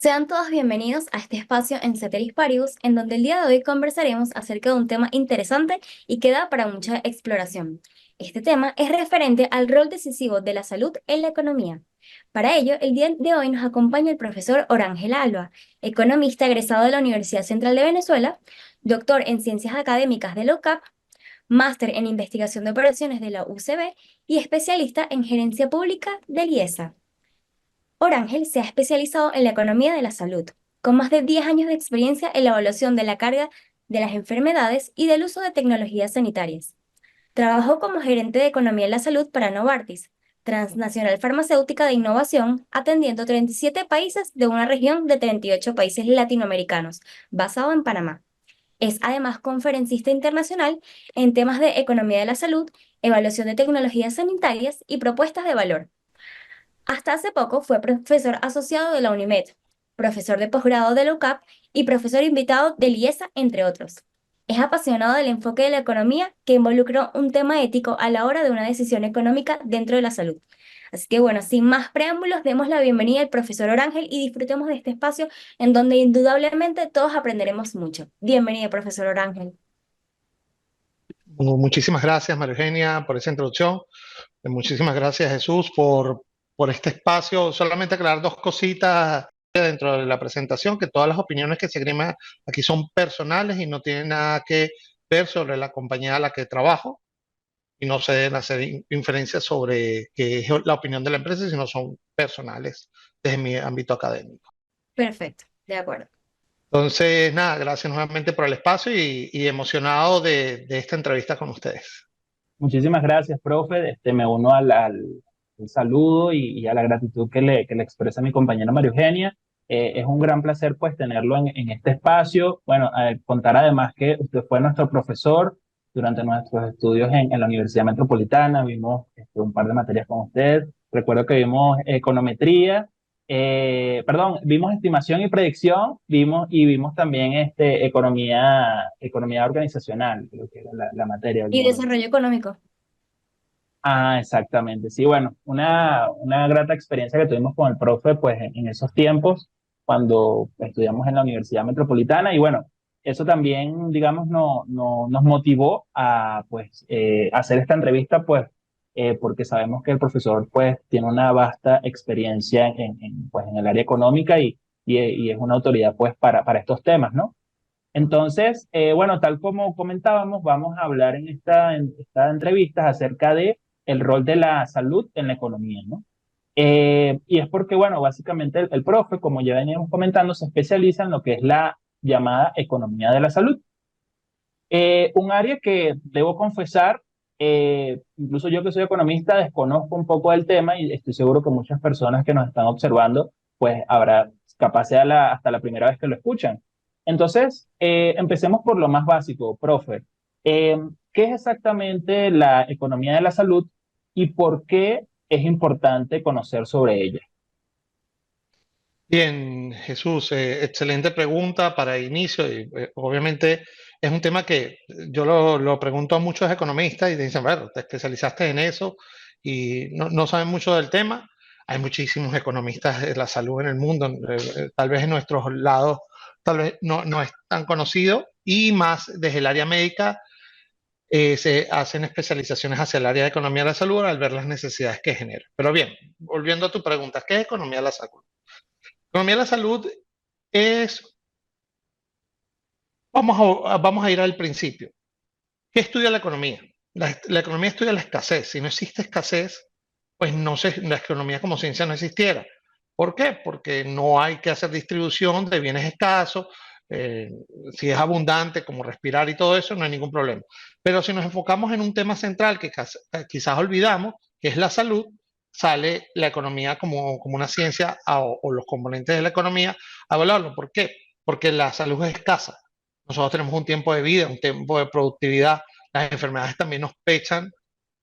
Sean todos bienvenidos a este espacio en Ceteris Paribus, en donde el día de hoy conversaremos acerca de un tema interesante y que da para mucha exploración. Este tema es referente al rol decisivo de la salud en la economía. Para ello, el día de hoy nos acompaña el profesor Orángel Alba, economista egresado de la Universidad Central de Venezuela, doctor en Ciencias Académicas de la UCAP, máster en Investigación de Operaciones de la UCB y especialista en Gerencia Pública del IESA. Orángel se ha especializado en la economía de la salud, con más de 10 años de experiencia en la evaluación de la carga de las enfermedades y del uso de tecnologías sanitarias. Trabajó como gerente de economía en la salud para Novartis, transnacional farmacéutica de innovación, atendiendo 37 países de una región de 38 países latinoamericanos, basado en Panamá. Es además conferencista internacional en temas de economía de la salud, evaluación de tecnologías sanitarias y propuestas de valor. Hasta hace poco fue profesor asociado de la UNIMED, profesor de posgrado de la UCAP y profesor invitado del IESA, entre otros. Es apasionado del enfoque de la economía que involucró un tema ético a la hora de una decisión económica dentro de la salud. Así que bueno, sin más preámbulos, demos la bienvenida al profesor Orángel y disfrutemos de este espacio en donde indudablemente todos aprenderemos mucho. Bienvenido, profesor Orángel. Bueno, muchísimas gracias, María Eugenia, por esa introducción. Muchísimas gracias, Jesús, por este espacio. Solamente aclarar dos cositas dentro de la presentación, que todas las opiniones que se esgrimen aquí son personales y no tienen nada que ver sobre la compañía a la que trabajo y no se deben hacer inferencias sobre qué es la opinión de la empresa, sino son personales desde mi ámbito académico. Perfecto, de acuerdo. Entonces, nada, gracias nuevamente por el espacio y emocionado de esta entrevista con ustedes. Muchísimas gracias, profe. Me uno al saludo y a la gratitud que le expresa mi compañera María Eugenia. Es un gran placer pues tenerlo en este espacio. Bueno, contar además que usted fue nuestro profesor durante nuestros estudios en la Universidad Metropolitana. Vimos un par de materias con usted. Recuerdo que vimos econometría, perdón, vimos estimación y predicción, vimos también economía organizacional, creo que era la materia. Y desarrollo económico. Ah, exactamente. Sí, bueno, una grata experiencia que tuvimos con el profe, pues en esos tiempos, cuando estudiamos en la Universidad Metropolitana. Y bueno, eso también, digamos, nos motivó a, pues, hacer esta entrevista, pues, porque sabemos que el profesor, pues, tiene una vasta experiencia pues, en el área económica y es una autoridad, pues, para estos temas, ¿no? Entonces, bueno, tal como comentábamos, vamos a hablar en esta entrevista acerca de el rol de la salud en la economía, ¿no? Y es porque, bueno, básicamente el profe, como ya veníamos comentando, se especializa en lo que es la llamada economía de la salud. Un área que debo confesar, incluso yo que soy economista, desconozco un poco del tema y estoy seguro que muchas personas que nos están observando, pues habrá, capaz sea hasta la primera vez que lo escuchan. Entonces, empecemos por lo más básico, profe. Eh, ¿Qué es exactamente la economía de la salud y por qué es importante conocer sobre ella? Bien, Jesús, excelente pregunta para inicio. Y, obviamente es un tema que yo lo pregunto a muchos economistas y dicen, bueno, te especializaste en eso y no saben mucho del tema. Hay muchísimos economistas de la salud en el mundo, tal vez en nuestros lados, tal vez no es tan conocido y más desde el área médica se hacen especializaciones hacia el área de economía de la salud al ver las necesidades que genera. Pero bien, volviendo a tu pregunta, ¿qué es economía de la salud? Economía de la salud es, vamos a ir al principio. ¿Qué estudia la economía? La economía estudia la escasez. Si no existe escasez, pues no sé, la economía como ciencia no existiera. ¿Por qué? Porque no hay que hacer distribución de bienes escasos. eh, si es abundante, como respirar y todo eso, no hay ningún problema. Pero si nos enfocamos en un tema central que quizás olvidamos, que es la salud, sale la economía como una ciencia o los componentes de la economía a evaluarlo. ¿Por qué? Porque la salud es escasa. Nosotros tenemos un tiempo de vida, un tiempo de productividad. Las enfermedades también nos pechan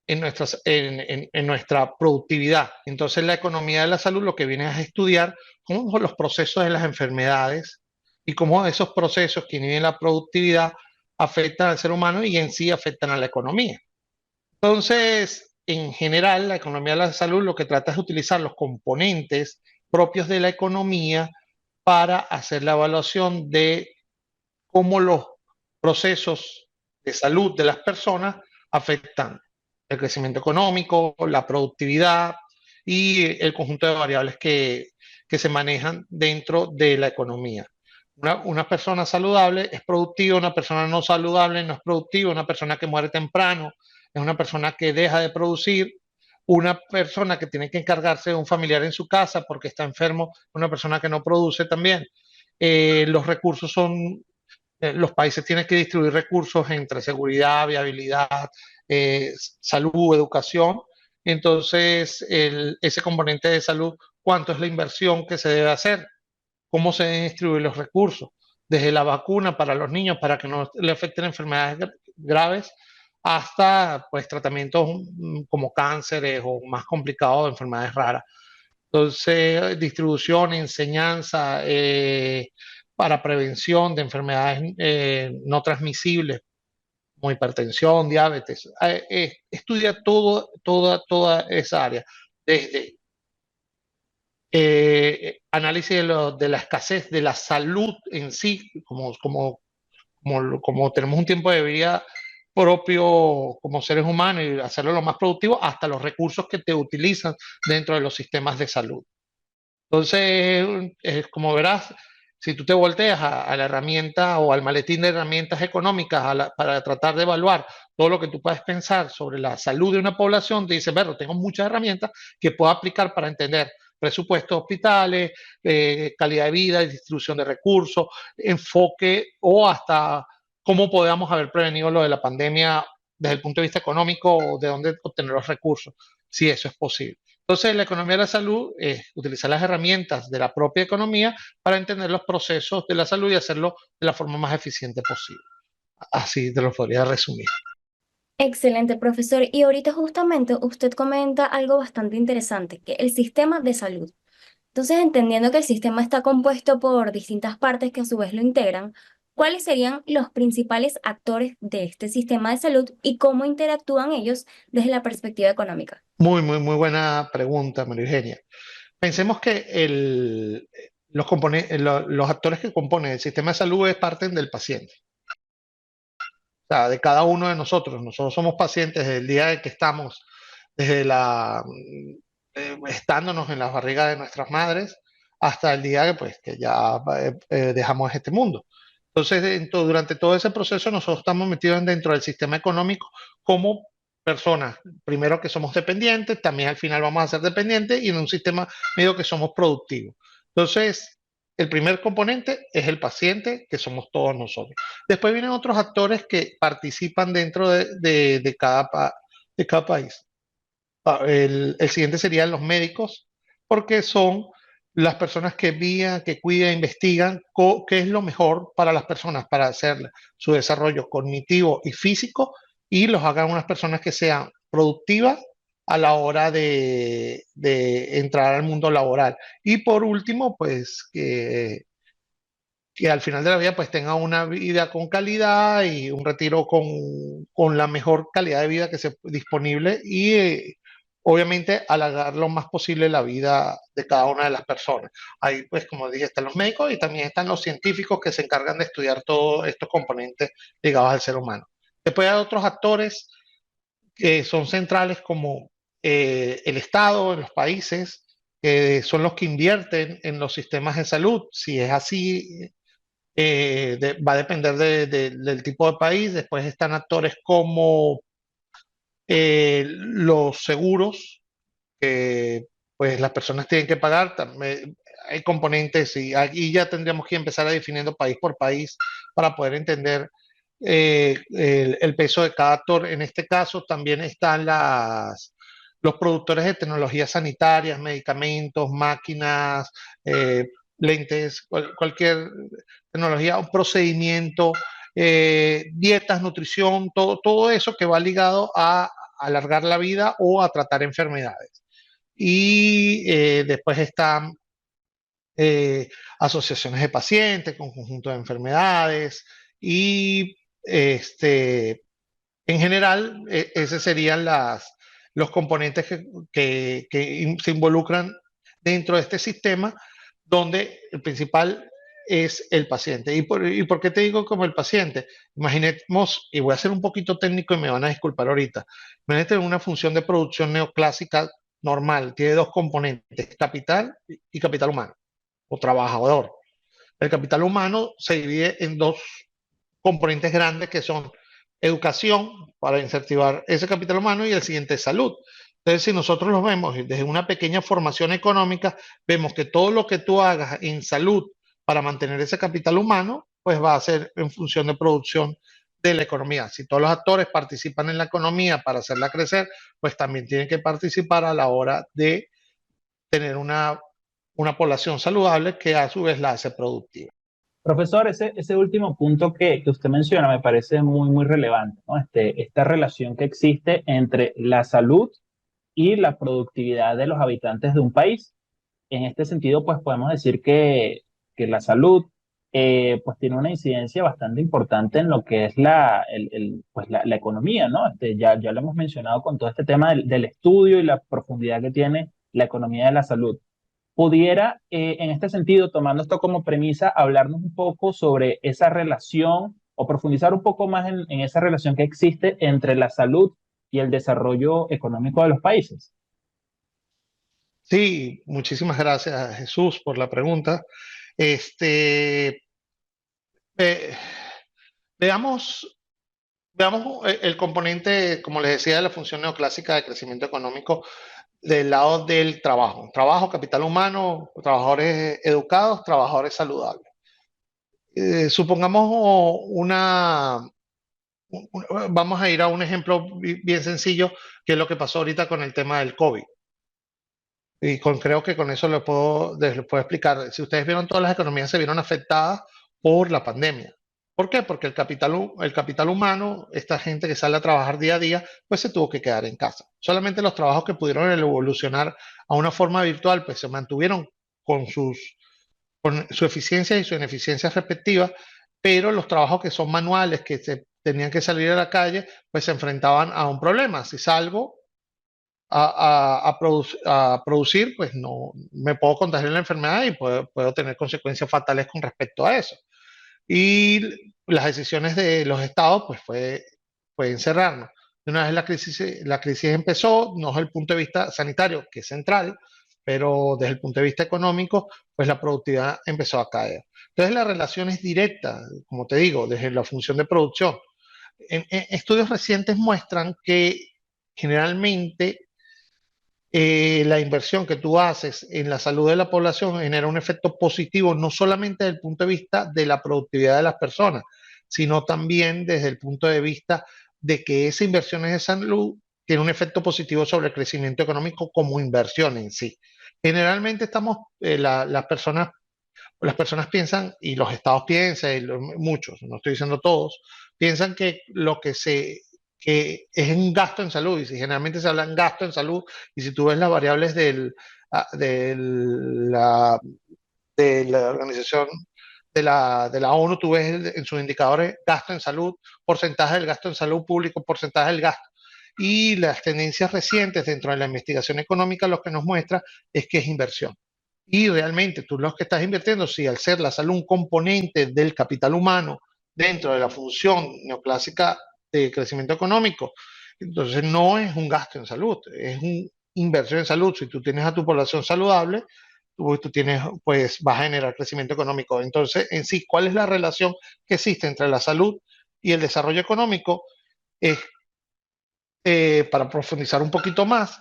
en nuestra productividad. Entonces la economía de la salud lo que viene es a estudiar cómo son los procesos de las enfermedades y cómo esos procesos que inhiben la productividad afectan al ser humano y en sí afectan a la economía. Entonces, en general, la economía de la salud lo que trata es de utilizar los componentes propios de la economía para hacer la evaluación de cómo los procesos de salud de las personas afectan el crecimiento económico, la productividad y el conjunto de variables que se manejan dentro de la economía. Una persona saludable es productiva, una persona no saludable no es productiva, una persona que muere temprano es una persona que deja de producir, una persona que tiene que encargarse de un familiar en su casa porque está enfermo, una persona que no produce también. Los recursos son los países tienen que distribuir recursos entre seguridad, viabilidad, salud, educación. Entonces, ese componente de salud, ¿cuánto es la inversión que se debe hacer? ¿Cómo se deben distribuir los recursos? Desde la vacuna para los niños para que no le afecten enfermedades graves hasta pues tratamientos como cánceres o más complicados de enfermedades raras. Entonces, distribución, enseñanza para prevención de enfermedades no transmisibles, como hipertensión, diabetes. Estudia toda esa área, desde análisis de la escasez de la salud en sí, como tenemos un tiempo de vida propio como seres humanos y hacerlo lo más productivo, hasta los recursos que te utilizan dentro de los sistemas de salud. Entonces, como verás, si tú te volteas a la herramienta o al maletín de herramientas económicas para tratar de evaluar todo lo que tú puedes pensar sobre la salud de una población, te dice, bueno, tengo muchas herramientas que puedo aplicar para entender presupuestos de hospitales, calidad de vida, distribución de recursos, enfoque o hasta cómo podamos haber prevenido lo de la pandemia desde el punto de vista económico o de dónde obtener los recursos, si eso es posible. Entonces, la economía de la salud es utilizar las herramientas de la propia economía para entender los procesos de la salud y hacerlo de la forma más eficiente posible. Así te lo podría resumir. Excelente, profesor. Y ahorita justamente usted comenta algo bastante interesante, que el sistema de salud. Entonces, entendiendo que el sistema está compuesto por distintas partes que a su vez lo integran, ¿cuáles serían los principales actores de este sistema de salud y cómo interactúan ellos desde la perspectiva económica? Muy buena pregunta, María Eugenia. Pensemos que los actores que componen el sistema de salud parten del paciente, o sea, de cada uno de nosotros. Nosotros somos pacientes desde el día en que estamos, desde estándonos en las barrigas de nuestras madres hasta el día que ya dejamos este mundo. Entonces, durante todo ese proceso nosotros estamos metidos dentro del sistema económico como personas, primero que somos dependientes, también al final vamos a ser dependientes y en un sistema medio que somos productivos. Entonces, el primer componente es el paciente, que somos todos nosotros. Después vienen otros actores que participan dentro de cada país. El siguiente serían los médicos, porque son las personas que guían, que cuidan, investigan qué es lo mejor para las personas, para hacer su desarrollo cognitivo y físico y los hagan unas personas que sean productivas a la hora de entrar al mundo laboral. Y por último, pues que al final de la vida pues tenga una vida con calidad y un retiro con la mejor calidad de vida que sea disponible y obviamente alargar lo más posible la vida de cada una de las personas. Ahí pues como dije están los médicos y también están los científicos que se encargan de estudiar todos estos componentes ligados al ser humano. Después hay otros actores que son centrales como el Estado en los países, que son los que invierten en los sistemas de salud. Si es así, va a depender del tipo de país. Después están actores como los seguros, que pues las personas tienen que pagar. También hay componentes y aquí ya tendríamos que empezar a definiendo país por país para poder entender el peso de cada actor. En este caso también están los productores de tecnologías sanitarias, medicamentos, máquinas, lentes, cualquier tecnología, un procedimiento, dietas, nutrición, todo eso que va ligado a alargar la vida o a tratar enfermedades. Y después están asociaciones de pacientes con conjuntos de enfermedades y en general esos serían los componentes que se involucran dentro de este sistema donde el principal es el paciente. ¿Y por qué te digo como el paciente? Imaginemos, y voy a ser un poquito técnico y me van a disculpar ahorita, imagínate una función de producción neoclásica normal, tiene dos componentes, capital y capital humano, o trabajador. El capital humano se divide en dos componentes grandes que son educación para incentivar ese capital humano y el siguiente es salud. Entonces, si nosotros lo vemos desde una pequeña formación económica, vemos que todo lo que tú hagas en salud para mantener ese capital humano, pues va a ser en función de producción de la economía. Si todos los actores participan en la economía para hacerla crecer, pues también tienen que participar a la hora de tener una población saludable que a su vez la hace productiva. Profesor, ese último punto que usted menciona me parece muy, muy relevante, ¿no? Esta relación que existe entre la salud y la productividad de los habitantes de un país. En este sentido, pues podemos decir que la salud pues tiene una incidencia bastante importante en lo que es pues la economía, ¿no? Ya lo hemos mencionado con todo este tema del estudio y la profundidad que tiene la economía de la salud. Pudiera, en este sentido, tomando esto como premisa, hablarnos un poco sobre esa relación o profundizar un poco más en esa relación que existe entre la salud y el desarrollo económico de los países. Sí, muchísimas gracias Jesús por la pregunta. Este, eh, veamos, veamos el componente, como les decía, de la función neoclásica de crecimiento económico del lado del trabajo. Trabajo, capital humano, trabajadores educados, trabajadores saludables. Supongamos vamos a ir a un ejemplo bien sencillo, que es lo que pasó ahorita con el tema del COVID. Creo que con eso les puedo explicar. Si ustedes vieron, todas las economías se vieron afectadas por la pandemia. ¿Por qué? Porque el capital humano, esta gente que sale a trabajar día a día, pues se tuvo que quedar en casa. Solamente los trabajos que pudieron evolucionar a una forma virtual, pues se mantuvieron con con su eficiencia y su ineficiencia respectiva, pero los trabajos que son manuales, que se tenían que salir a la calle, pues se enfrentaban a un problema. Si salgo a producir, pues no me puedo contagiar la enfermedad y puedo tener consecuencias fatales con respecto a eso. Y las decisiones de los estados, pues fue encerrarnos. De una vez la crisis empezó, no desde el punto de vista sanitario, que es central, pero desde el punto de vista económico, pues la productividad empezó a caer. Entonces la relación es directa, como te digo, desde la función de producción. En estudios recientes muestran que generalmente la inversión que tú haces en la salud de la población genera un efecto positivo, no solamente desde el punto de vista de la productividad de las personas, sino también desde el punto de vista de que esa inversión en salud tiene un efecto positivo sobre el crecimiento económico como inversión en sí. Generalmente las personas piensan, y los estados piensan, y muchos, no estoy diciendo todos, piensan que que es un gasto en salud, y si generalmente se habla en gasto en salud, y si tú ves las variables ah, del- la, de la organización de la ONU, tú ves en sus indicadores gasto en salud, porcentaje del gasto en salud público, porcentaje del gasto. Y las tendencias recientes dentro de la investigación económica lo que nos muestra es que es inversión. Y realmente tú lo que estás invirtiendo, si al ser la salud un componente del capital humano dentro de la función neoclásica de crecimiento económico, entonces no es un gasto en salud, es una inversión en salud. Si tú tienes a tu población saludable, tú tienes, pues vas a generar crecimiento económico. Entonces, en sí, ¿cuál es la relación que existe entre la salud y el desarrollo económico? Es, para profundizar un poquito más,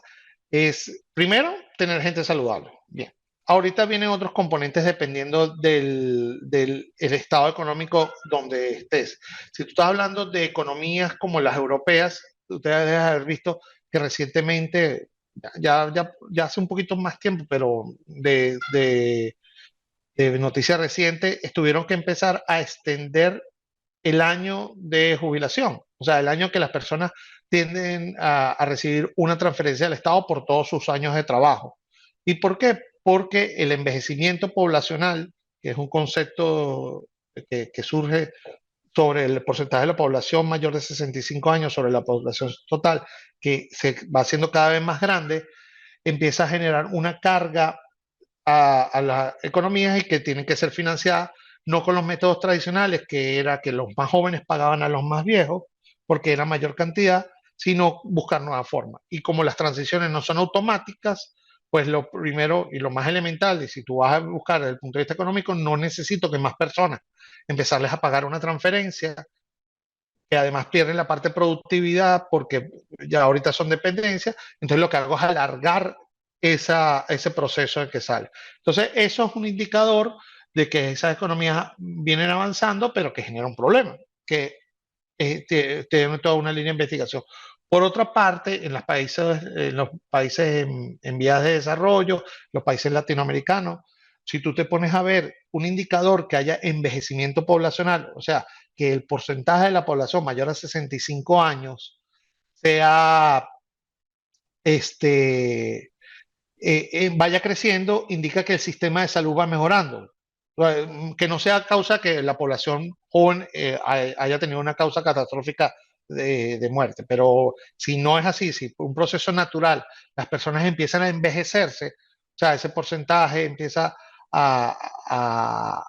es primero tener gente saludable. Bien. Ahorita vienen otros componentes dependiendo el estado económico donde estés. Si tú estás hablando de economías como las europeas, ustedes deben haber visto que recientemente, ya hace un poquito más tiempo, pero de noticia reciente, tuvieron que empezar a extender el año de jubilación, o sea, el año que las personas tienden a recibir una transferencia del Estado por todos sus años de trabajo. ¿Y por qué? Porque el envejecimiento poblacional, que es un concepto que surge sobre el porcentaje de la población mayor de 65 años sobre la población total, que se va haciendo cada vez más grande, empieza a generar una carga a las economías y que tienen que ser financiadas no con los métodos tradicionales, que era que los más jóvenes pagaban a los más viejos, porque era mayor cantidad, sino buscar nuevas formas. Y como las transiciones no son automáticas, pues lo primero y lo más elemental, y si tú vas a buscar desde el punto de vista económico, no necesito que más personas empezarles a pagar una transferencia, que además pierden la parte de productividad porque ya ahorita son dependencias, entonces lo que hago es alargar ese proceso de que sale. Entonces, eso es un indicador de que esas economías vienen avanzando, pero que genera un problema, que tiene toda una línea de investigación. Por otra parte, en los países en vías de desarrollo, los países latinoamericanos, si tú te pones a ver un indicador que haya envejecimiento poblacional, o sea, que el porcentaje de la población mayor a 65 años sea, este, vaya creciendo, indica que el sistema de salud va mejorando. Que no sea causa que la población joven haya tenido una causa catastrófica de muerte, pero si no es así, si por un proceso natural las personas empiezan a envejecerse, o sea, ese porcentaje empieza a, a,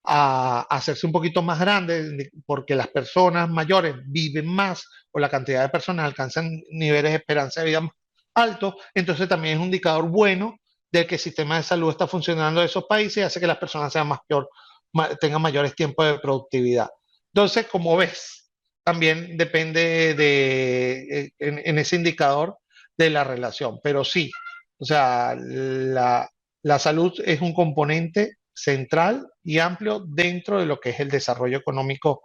a hacerse un poquito más grande porque las personas mayores viven más o la cantidad de personas alcanzan niveles de esperanza de vida más altos, entonces también es un indicador bueno de que el sistema de salud está funcionando en esos países y hace que las personas sean más peor, tengan mayores tiempos de productividad. Entonces, como ves, también depende en ese indicador de la relación, pero sí, o sea, la salud es un componente central y amplio dentro de lo que es el desarrollo económico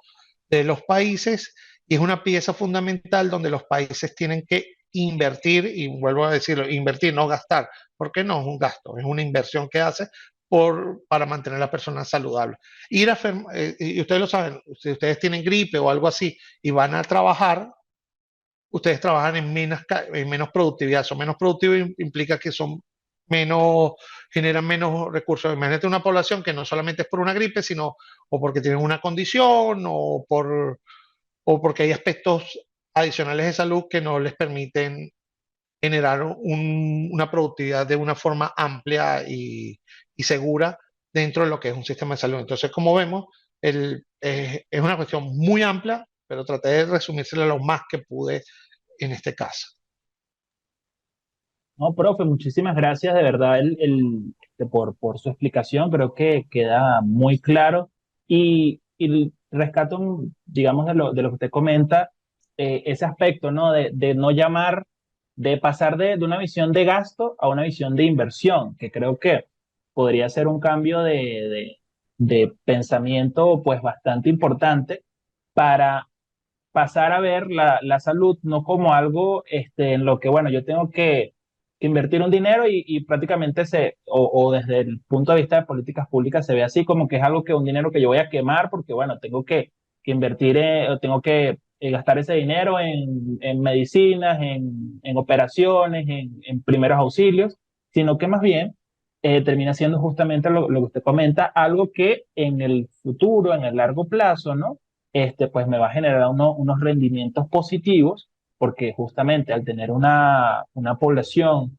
de los países y es una pieza fundamental donde los países tienen que invertir, y vuelvo a decirlo, invertir, no gastar, porque no es un gasto, es una inversión que hace para mantener a las personas saludables. Y ustedes lo saben, si ustedes tienen gripe o algo así y van a trabajar, ustedes trabajan en menos productividad. Son menos productivos implica que son menos, generan menos recursos. Imagínate una población que no solamente es por una gripe, sino o porque tienen una condición o porque hay aspectos adicionales de salud que no les permiten generar una productividad de una forma amplia y segura dentro de lo que es un sistema de salud. Entonces, como vemos, es una cuestión muy amplia, pero traté de resumírsela lo más que pude en este caso. No, profe, muchísimas gracias de verdad por su explicación. Creo que queda muy claro y rescato, digamos, de lo que usted comenta, ese aspecto, ¿no? De no llamar, de pasar de una visión de gasto a una visión de inversión, que creo que podría ser un cambio de pensamiento, pues, bastante importante para pasar a ver la salud no como algo en lo que, bueno, yo tengo que invertir un dinero y prácticamente o desde el punto de vista de políticas públicas se ve así como que es algo que un dinero que yo voy a quemar porque, bueno, tengo que invertir, o tengo que gastar ese dinero en medicinas, en operaciones, en primeros auxilios, sino que más bien termina siendo justamente lo que usted comenta, algo que en el futuro, en el largo plazo, ¿no? Pues me va a generar unos rendimientos positivos, porque justamente al tener una población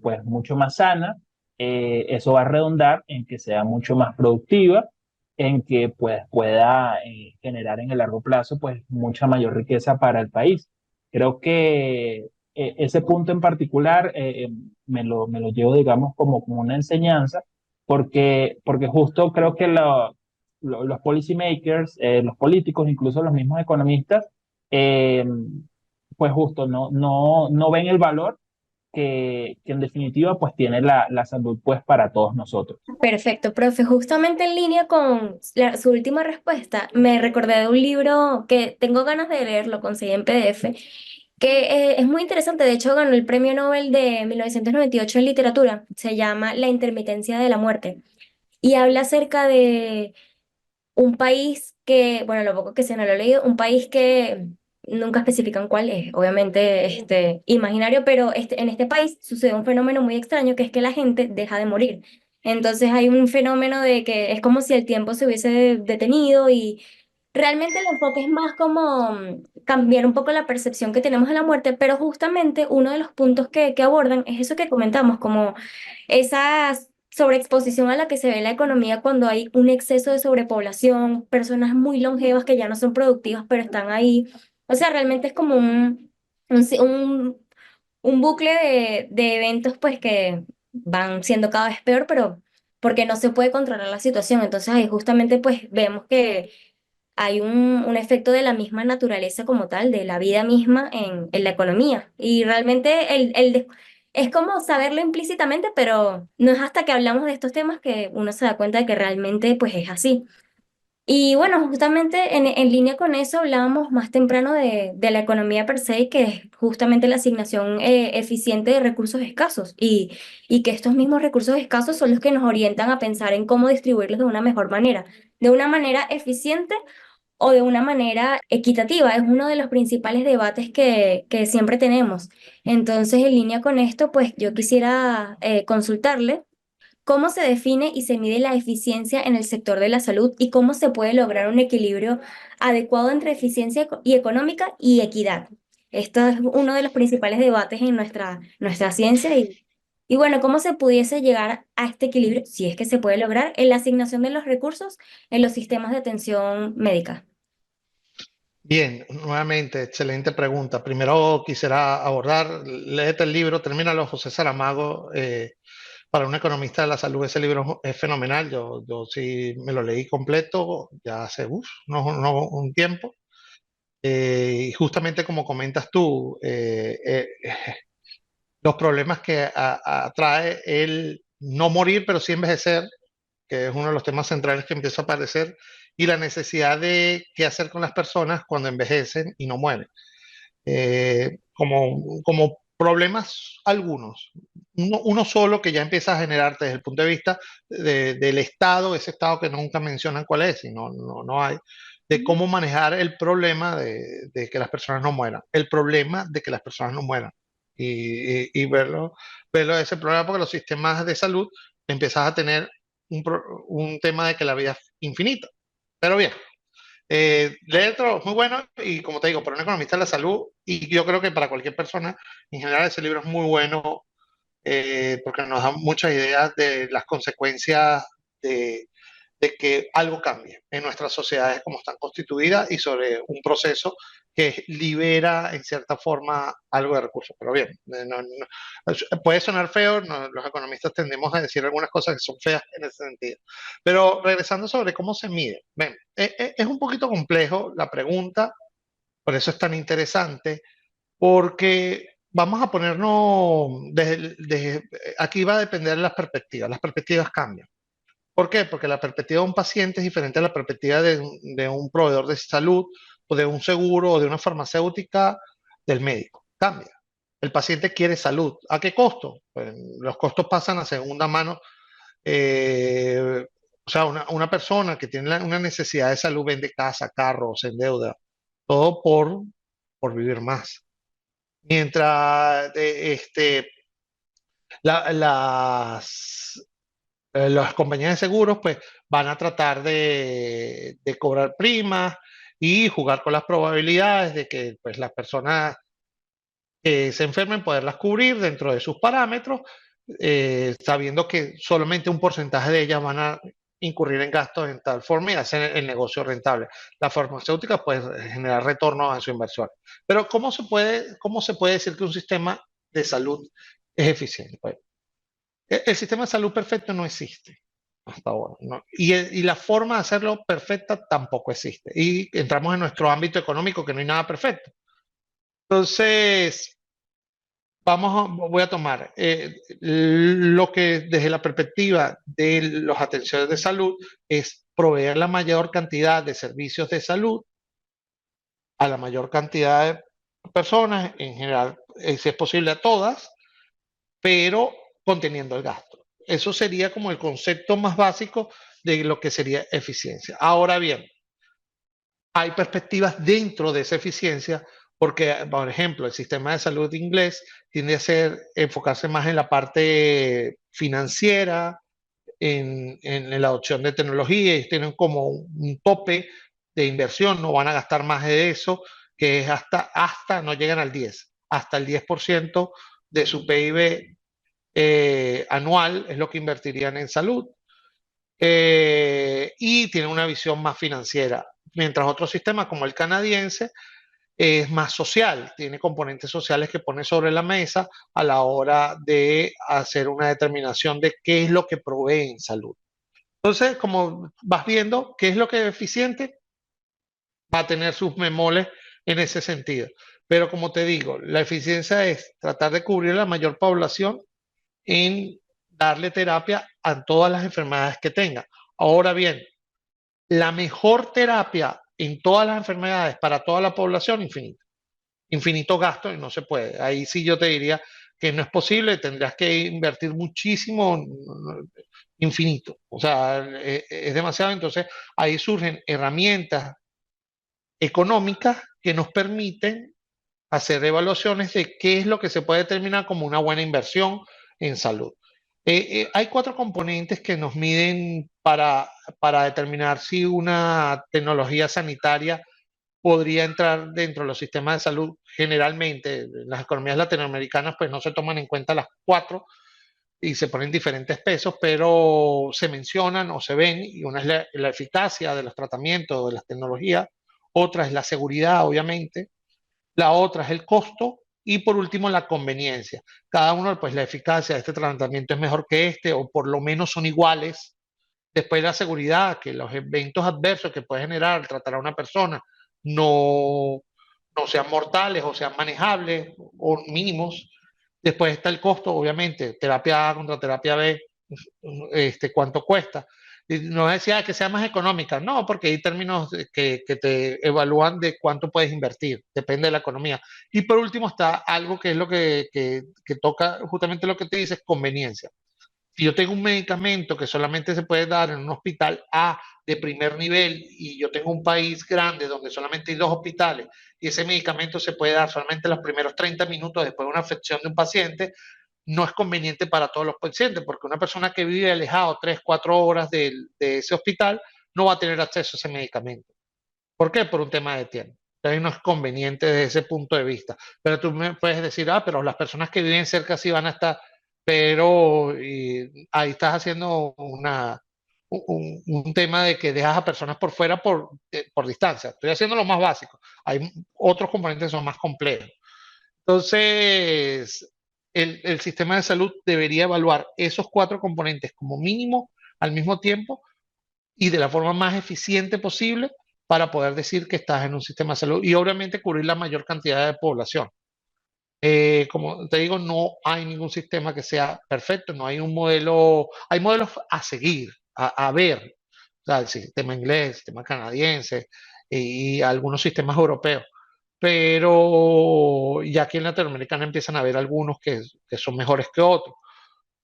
pues mucho más sana, eso va a redundar en que sea mucho más productiva, en que pues pueda generar en el largo plazo pues mucha mayor riqueza para el país. Creo que ese punto en particular me lo llevo, digamos, como una enseñanza, porque justo creo que los policymakers, los políticos, incluso los mismos economistas, eh, pues justo no ven el valor que en definitiva pues tiene la salud pues para todos nosotros. Perfecto, profe. Justamente en línea con su última respuesta, me recordé de un libro que tengo ganas de leer, lo conseguí en PDF, que es muy interesante. De hecho, ganó el Premio Nobel de 1998 en literatura. Se llama La intermitencia de la muerte y habla acerca de un país que, bueno, lo poco que se no lo he leído, un país que nunca especifican cuál es, obviamente imaginario, pero en este país sucede un fenómeno muy extraño que es que la gente deja de morir. Entonces hay un fenómeno de que es como si el tiempo se hubiese detenido y realmente el enfoque es más como cambiar un poco la percepción que tenemos de la muerte, pero justamente uno de los puntos que abordan es eso que comentamos, como esa sobreexposición a la que se ve en la economía cuando hay un exceso de sobrepoblación, personas muy longevas que ya no son productivas, pero están ahí. O sea, realmente es como un, ci- un, un bucle de eventos pues que van siendo cada vez peor, pero porque no se puede controlar la situación. Entonces ahí justamente pues vemos que hay un efecto de la misma naturaleza como tal, de la vida misma en la economía. Y realmente es como saberlo implícitamente, pero no es hasta que hablamos de estos temas que uno se da cuenta de que realmente pues es así. Y bueno, justamente en línea con eso hablábamos más temprano de la economía per se, que es justamente la asignación eficiente de recursos escasos y que estos mismos recursos escasos son los que nos orientan a pensar en cómo distribuirlos de una manera eficiente o de una manera equitativa. Es uno de los principales debates que siempre tenemos. Entonces, en línea con esto, pues yo quisiera consultarle cómo se define y se mide la eficiencia en el sector de la salud y cómo se puede lograr un equilibrio adecuado entre eficiencia y económica y equidad. Esto es uno de los principales debates en nuestra ciencia y bueno, cómo se pudiese llegar a este equilibrio, si es que se puede lograr, en la asignación de los recursos en los sistemas de atención médica. Bien, nuevamente, excelente pregunta. Primero quisiera abordar, léete el libro, termínalo, José Saramago, para un economista de la salud. Ese libro es fenomenal. Yo sí me lo leí completo ya hace un tiempo. Y justamente como comentas tú, los problemas que atrae el no morir, pero sí envejecer, que es uno de los temas centrales que empieza a aparecer, y la necesidad de qué hacer con las personas cuando envejecen y no mueren. Como problemas algunos. Uno solo que ya empieza a generarte desde el punto de vista del Estado, ese Estado que nunca mencionan cuál es, y no hay, de cómo manejar el problema de que las personas no mueran, el problema de que las personas no mueran, y verlo ese problema, porque los sistemas de salud empiezas a tener un tema de que la vida es infinita. Pero bien, Leetro, muy bueno, y como te digo, para un economista de la salud, y yo creo que para cualquier persona, en general ese libro es muy bueno, porque nos da muchas ideas de las consecuencias de, de que algo cambie en nuestras sociedades como están constituidas y sobre un proceso que libera en cierta forma algo de recursos. Pero bien, puede sonar feo, los economistas tendemos a decir algunas cosas que son feas en ese sentido. Pero regresando sobre cómo se mide, ven, es un poquito complejo la pregunta, por eso es tan interesante, porque vamos a ponernos, aquí va a depender de las perspectivas cambian. ¿Por qué? Porque la perspectiva de un paciente es diferente a la perspectiva de un proveedor de salud o de un seguro o de una farmacéutica del médico. Cambia. El paciente quiere salud. ¿A qué costo? Pues los costos pasan a segunda mano. O sea, una persona que tiene una necesidad de salud vende casa, carro, se endeuda, todo por vivir más. Mientras las compañías de seguros pues van a tratar de cobrar primas y jugar con las probabilidades de que pues las personas que se enfermen poderlas cubrir dentro de sus parámetros, sabiendo que solamente un porcentaje de ellas van a incurrir en gastos en tal forma y hacer el negocio rentable. Las farmacéuticas pueden generar retornos a su inversión. Pero cómo se puede decir que un sistema de salud es eficiente? Pues, el sistema de salud perfecto no existe hasta ahora, ¿no? Y la forma de hacerlo perfecta tampoco existe. Y entramos en nuestro ámbito económico que no hay nada perfecto. Entonces, voy a tomar lo que desde la perspectiva de las atenciones de salud es proveer la mayor cantidad de servicios de salud a la mayor cantidad de personas, en general, si es posible a todas, pero conteniendo el gasto. Eso sería como el concepto más básico de lo que sería eficiencia. Ahora bien, hay perspectivas dentro de esa eficiencia, porque, por ejemplo, el sistema de salud inglés tiende a enfocarse más en la parte financiera, en la adopción de tecnología, y tienen como un tope de inversión, no van a gastar más de eso, que es no llegan al 10, hasta el 10% de su PIB anual es lo que invertirían en salud, y tienen una visión más financiera, mientras otros sistemas como el canadiense es más social, tiene componentes sociales que pone sobre la mesa a la hora de hacer una determinación de qué es lo que provee en salud. Entonces, como vas viendo qué es lo que es eficiente, va a tener sus memoles en ese sentido. Pero como te digo, la eficiencia es tratar de cubrir la mayor población en darle terapia a todas las enfermedades que tenga. Ahora bien, la mejor terapia en todas las enfermedades para toda la población, infinito. Infinito gasto y no se puede. Ahí sí yo te diría que no es posible, tendrías que invertir muchísimo, infinito. O sea, es demasiado. Entonces, ahí surgen herramientas económicas que nos permiten hacer evaluaciones de qué es lo que se puede determinar como una buena inversión en salud. Hay cuatro componentes que nos miden para determinar si una tecnología sanitaria podría entrar dentro de los sistemas de salud. Generalmente, en las economías latinoamericanas, pues no se toman en cuenta las cuatro y se ponen diferentes pesos, pero se mencionan o se ven, y una es la eficacia de los tratamientos, de las tecnologías, otra es la seguridad, obviamente, la otra es el costo y por último la conveniencia. Cada uno, pues la eficacia de este tratamiento es mejor que este o por lo menos son iguales. Después la seguridad, que los eventos adversos que puede generar al tratar a una persona no, no sean mortales o sean manejables o mínimos. Después está el costo, obviamente, terapia A contra terapia B, cuánto cuesta. Y no decía que sea más económica, no, porque hay términos que te evalúan de cuánto puedes invertir, depende de la economía. Y por último está algo que es lo que toca justamente lo que te dice, es conveniencia. Si yo tengo un medicamento que solamente se puede dar en un hospital A de primer nivel y yo tengo un país grande donde solamente hay dos hospitales y ese medicamento se puede dar solamente los primeros 30 minutos después de una afección de un paciente, no es conveniente para todos los pacientes, porque una persona que vive alejado 3, 4 horas de ese hospital no va a tener acceso a ese medicamento. ¿Por qué? Por un tema de tiempo. Entonces no es conveniente desde ese punto de vista. Pero tú me puedes decir, pero las personas que viven cerca sí van a estar, pero ahí estás haciendo un tema de que dejas a personas por fuera por distancia. Estoy haciendo lo más básico. Hay otros componentes que son más complejos. Entonces, el sistema de salud debería evaluar esos cuatro componentes como mínimo al mismo tiempo y de la forma más eficiente posible para poder decir que estás en un sistema de salud y obviamente cubrir la mayor cantidad de población. Como te digo, no hay ningún sistema que sea perfecto, no hay un modelo, hay modelos a seguir, a ver, o sea, el sistema inglés, el sistema canadiense y algunos sistemas europeos, pero ya aquí en Latinoamérica empiezan a haber algunos que son mejores que otros.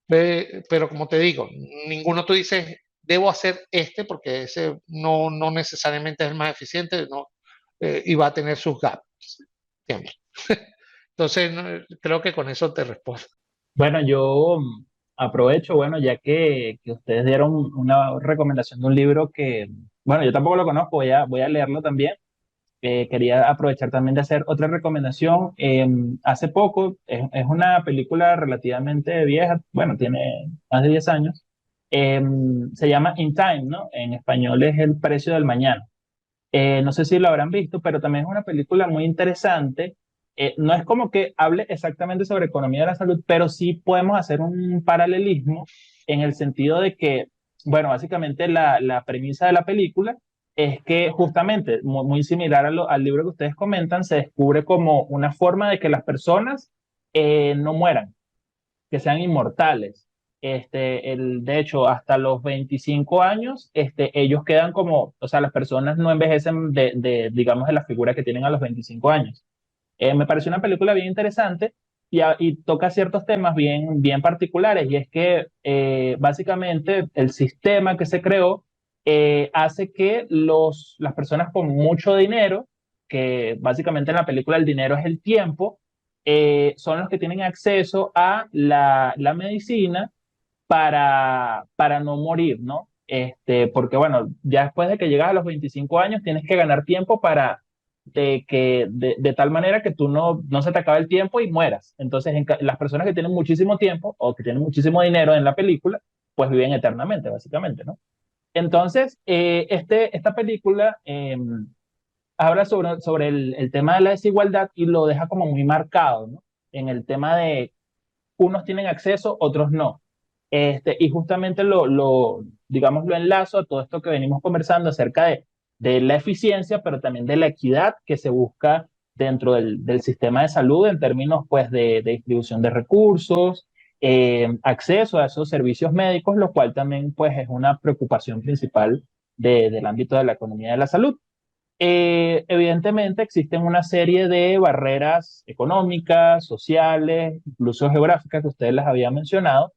Pero como te digo, ninguno tú dices, debo hacer este porque ese no necesariamente es el más eficiente, no, y va a tener sus gaps siempre. Entonces, creo que con eso te respondo. Bueno, yo aprovecho, bueno, ya que ustedes dieron una recomendación de un libro que, bueno, yo tampoco lo conozco, voy a leerlo también. Quería aprovechar también de hacer otra recomendación. Hace poco, es una película relativamente vieja, bueno, tiene más de 10 años. Se llama In Time, ¿no? En español es El precio del mañana. No sé si lo habrán visto, pero también es una película muy interesante. No es como que hable exactamente sobre economía de la salud, pero sí podemos hacer un paralelismo en el sentido de que, bueno, básicamente la premisa de la película es que justamente, muy similar al libro que ustedes comentan, se descubre como una forma de que las personas no mueran, que sean inmortales. De hecho, hasta los 25 años, ellos quedan como, o sea, las personas no envejecen digamos, de la figura que tienen a los 25 años. Me pareció una película bien interesante y toca ciertos temas bien particulares, y es que básicamente el sistema que se creó hace que las personas con mucho dinero, que básicamente en la película el dinero es el tiempo, son los que tienen acceso a la medicina para no morir, ¿no? Porque bueno, ya después de que llegas a los 25 años tienes que ganar tiempo para de tal manera que tú no se te acabe el tiempo y mueras. Entonces, las personas que tienen muchísimo tiempo o que tienen muchísimo dinero en la película, pues viven eternamente, básicamente, ¿no? Entonces, esta película habla sobre el tema de la desigualdad y lo deja como muy marcado, ¿no? En el tema de unos tienen acceso, otros no. Y justamente digamos, lo enlazo a todo esto que venimos conversando acerca de la eficiencia, pero también de la equidad que se busca dentro del sistema de salud en términos, pues, de distribución de recursos, acceso a esos servicios médicos, lo cual también, pues, es una preocupación principal del ámbito de la economía de la salud. Evidentemente existen una serie de barreras económicas, sociales, incluso geográficas que ustedes las habían mencionado.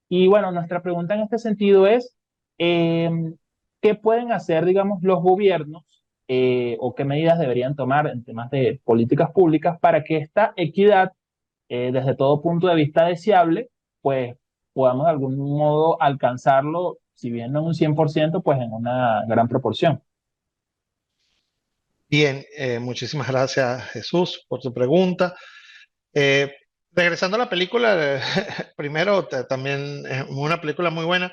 Y bueno, nuestra pregunta en este sentido es, eh, ¿qué pueden hacer, digamos, los gobiernos o qué medidas deberían tomar en temas de políticas públicas para que esta equidad, desde todo punto de vista deseable, pues podamos de algún modo alcanzarlo, si bien no en un 100%, pues en una gran proporción? Bien, muchísimas gracias Jesús por tu pregunta. Eh, Regresando a la película, primero también es una película muy buena.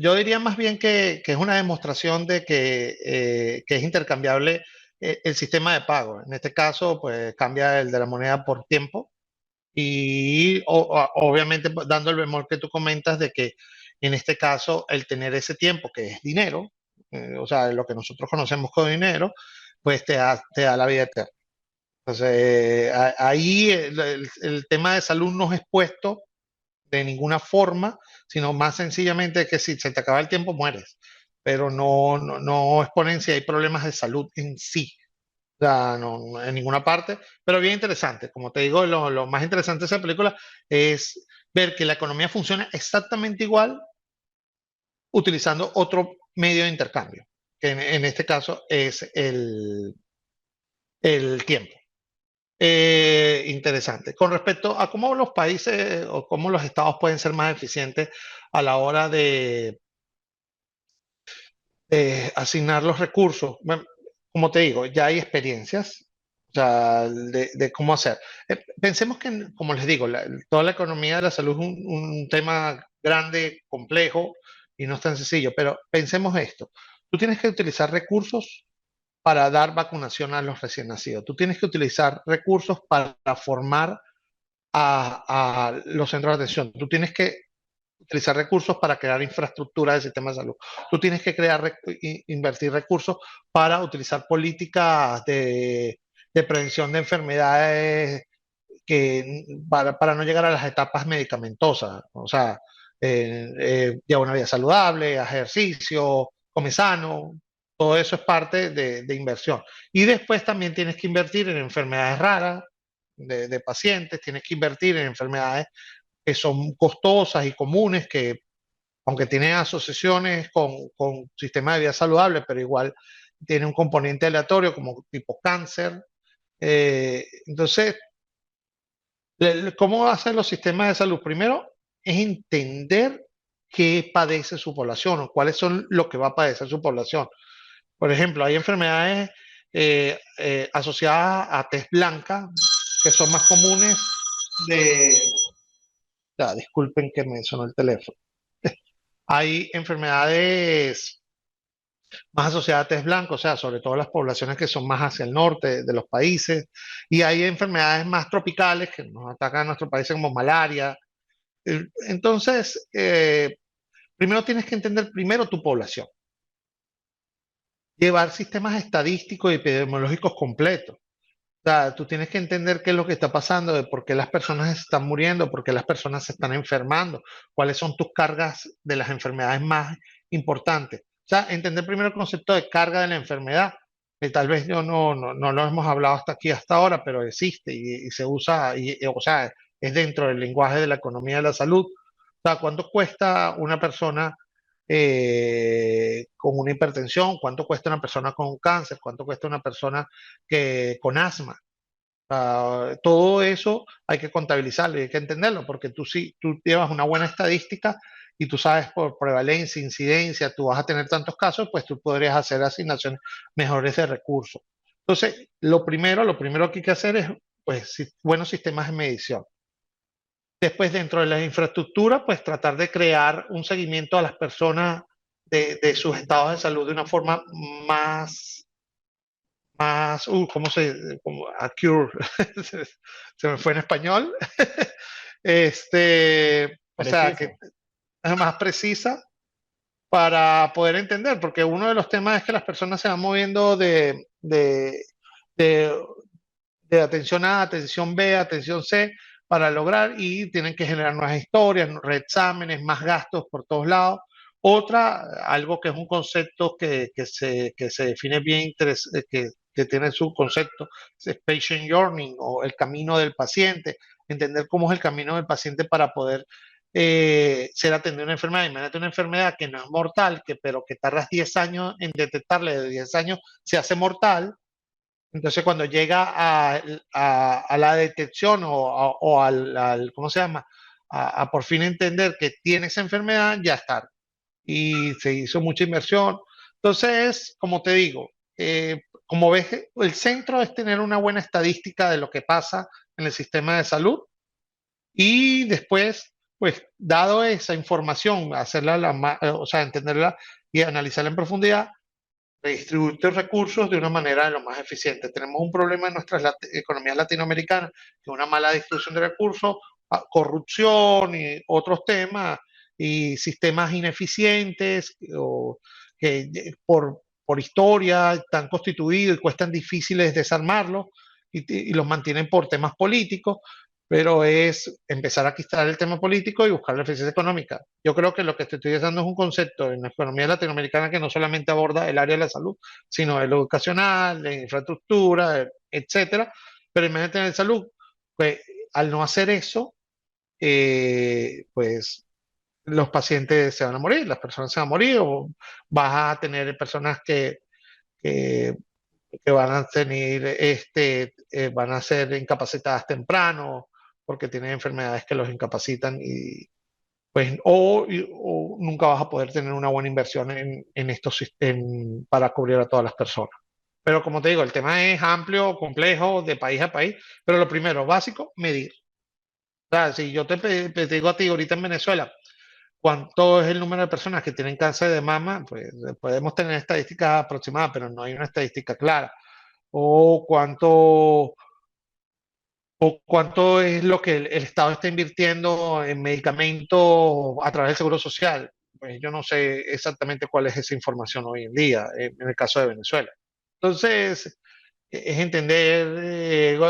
Yo diría más bien que es una demostración de que es intercambiable el sistema de pago. En este caso, pues cambia el de la moneda por tiempo y obviamente pues, dando el bemol que tú comentas de que en este caso el tener ese tiempo que es dinero, o sea, lo que nosotros conocemos como dinero, pues te da la vida eterna. Entonces, ahí el tema de salud no es expuesto de ninguna forma, sino más sencillamente que si se te acaba el tiempo, mueres. Pero no exponen si hay problemas de salud en sí. O sea, no, en ninguna parte. Pero bien interesante. Como te digo, lo más interesante de esa película es ver que la economía funciona exactamente igual utilizando otro medio de intercambio, que en este caso es el tiempo. Interesante. Con respecto a cómo los países o cómo los estados pueden ser más eficientes a la hora de asignar los recursos, bueno, como te digo, ya hay experiencias, o sea, de cómo hacer. Pensemos que, como les digo, toda la economía de la salud es un tema grande, complejo y no es tan sencillo, pero pensemos esto. Tú tienes que utilizar recursos para dar vacunación a los recién nacidos. Tú tienes que utilizar recursos para formar a los centros de atención. Tú tienes que utilizar recursos para crear infraestructura del sistema de salud. Tú tienes que invertir recursos para utilizar políticas de prevención de enfermedades para no llegar a las etapas medicamentosas. O sea, lleva una vida saludable, ejercicio, come sano, todo eso es parte de inversión. Y después también tienes que invertir en enfermedades raras de pacientes, tienes que invertir en enfermedades que son costosas y comunes, que aunque tienen asociaciones con sistemas de vida saludable, pero igual tiene un componente aleatorio como tipo cáncer. Entonces, ¿cómo hacen los sistemas de salud? Primero es entender qué padece su población o cuáles son lo que va a padecer su población. Por ejemplo, hay enfermedades asociadas a tez blanca que son más comunes de... Ya, disculpen que me sonó el teléfono. Hay enfermedades más asociadas a tez blanca, o sea, sobre todo las poblaciones que son más hacia el norte de los países, y hay enfermedades más tropicales que nos atacan a nuestros países como malaria. Entonces, primero tienes que entender primero tu población, llevar sistemas estadísticos y epidemiológicos completos. O sea, tú tienes que entender qué es lo que está pasando, de por qué las personas están muriendo, por qué las personas se están enfermando, cuáles son tus cargas de las enfermedades más importantes. O sea, entender primero el concepto de carga de la enfermedad, que tal vez yo no lo hemos hablado hasta aquí, hasta ahora, pero existe y se usa, o sea, es dentro del lenguaje de la economía de la salud. O sea, ¿cuánto cuesta una persona con una hipertensión? ¿Cuánto cuesta una persona con cáncer? ¿Cuánto cuesta una persona con asma? Todo eso hay que contabilizarlo y hay que entenderlo, porque tú sí, tú llevas una buena estadística y tú sabes por prevalencia, incidencia, tú vas a tener tantos casos, pues tú podrías hacer asignaciones mejores de recursos. Entonces, lo primero que hay que hacer es, pues, buenos sistemas de medición. Después, dentro de la infraestructura, pues tratar de crear un seguimiento a las personas de sus estados de salud de una forma ¿cómo accurate? Se me fue en español. O sea, que Preciso. es más precisa para poder entender, porque uno de los temas es que las personas se van moviendo de, de atención A, atención B, atención C, para lograr y tienen que generar nuevas historias, reexámenes, más gastos por todos lados. Otra, algo que es un concepto que se define bien, que tiene su concepto, es patient journey o el camino del paciente, entender cómo es el camino del paciente para poder ser atendido a una enfermedad. Imagínate una enfermedad que no es mortal, pero que tardas 10 años en detectarle, de 10 años se hace mortal. Entonces, cuando llega a la detección o ¿cómo se llama? A por fin entender que tiene esa enfermedad, ya está. Y se hizo mucha inversión. Entonces, como te digo, como ves, el centro es tener una buena estadística de lo que pasa en el sistema de salud y después, pues, dado esa información, hacerla, o sea, entenderla y analizarla en profundidad, redistribuir los recursos de una manera de lo más eficiente. Tenemos un problema en nuestras economías latinoamericanas, que es una mala distribución de recursos, corrupción y otros temas, y sistemas ineficientes o que por historia están constituidos y cuestan difíciles desarmarlos y los mantienen por temas políticos, pero es empezar a quitar el tema político y buscar la eficiencia económica. Yo creo que lo que te estoy dando es un concepto en la economía latinoamericana que no solamente aborda el área de la salud, sino el educacional, la infraestructura, etcétera. Pero imagínate en la salud, pues al no hacer eso, pues los pacientes se van a morir, las personas se van a morir, o vas a tener personas que, que van a tener, van a ser incapacitadas temprano porque tienen enfermedades que los incapacitan y pues o nunca vas a poder tener una buena inversión en estos para cubrir a todas las personas. Pero como te digo, el tema es amplio, complejo, de país a país, pero lo primero, básico, medir. O sea, si yo te digo a ti ahorita en Venezuela, ¿cuánto es el número de personas que tienen cáncer de mama? Pues podemos tener estadísticas aproximadas, pero no hay una estadística clara. O cuánto es lo que el Estado está invirtiendo en medicamentos a través del Seguro Social. Pues yo no sé exactamente cuál es esa información hoy en día, en el caso de Venezuela. Entonces, es entender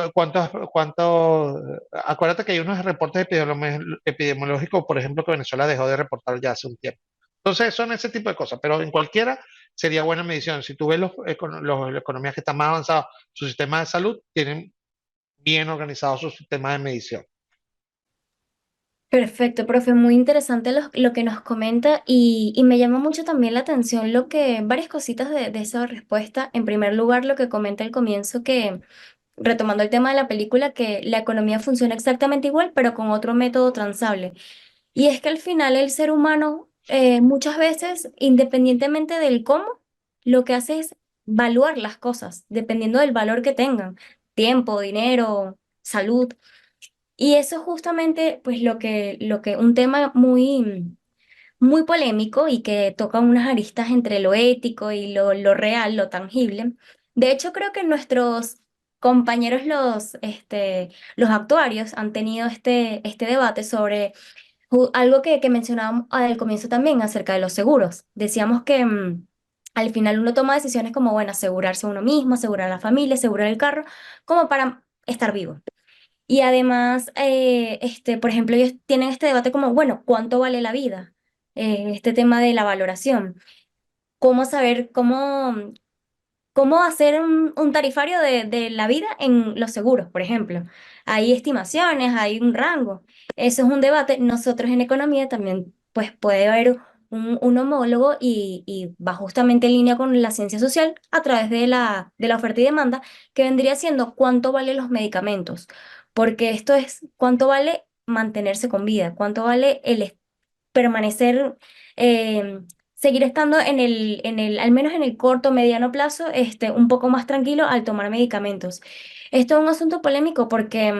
acuérdate que hay unos reportes epidemiológicos, por ejemplo, que Venezuela dejó de reportar ya hace un tiempo. Entonces, son ese tipo de cosas, pero en cualquiera sería buena medición. Si tú ves las economías que están más avanzadas, su sistema de salud, tienen bien organizado su sistema de medición. Perfecto, profe, muy interesante lo que nos comenta y me llama mucho también la atención varias cositas de esa respuesta. En primer lugar, lo que comenta al comienzo que, retomando el tema de la película, que la economía funciona exactamente igual, pero con otro método transable. Y es que al final el ser humano muchas veces, independientemente del cómo, lo que hace es valuar las cosas, dependiendo del valor que tengan, tiempo, dinero, salud. Y eso es justamente pues un tema muy polémico y que toca unas aristas entre lo ético y lo real, lo tangible. De hecho, creo que nuestros compañeros, los actuarios, han tenido este debate sobre algo que mencionábamos al comienzo también acerca de los seguros. Decíamos que al final uno toma decisiones como, bueno, asegurarse a uno mismo, asegurar a la familia, asegurar el carro, como para estar vivo. Y además, por ejemplo, ellos tienen este debate como, bueno, ¿cuánto vale la vida? Este tema de la valoración. ¿Cómo saber cómo hacer un tarifario de la vida en los seguros, por ejemplo? Hay estimaciones, hay un rango. Eso es un debate. Nosotros en economía también, pues puede haber un homólogo y va justamente en línea con la ciencia social a través de la oferta y demanda, que vendría siendo cuánto valen los medicamentos. Porque esto es cuánto vale mantenerse con vida, cuánto vale permanecer, seguir estando al menos en el corto, mediano plazo, un poco más tranquilo al tomar medicamentos. Esto es un asunto polémico porque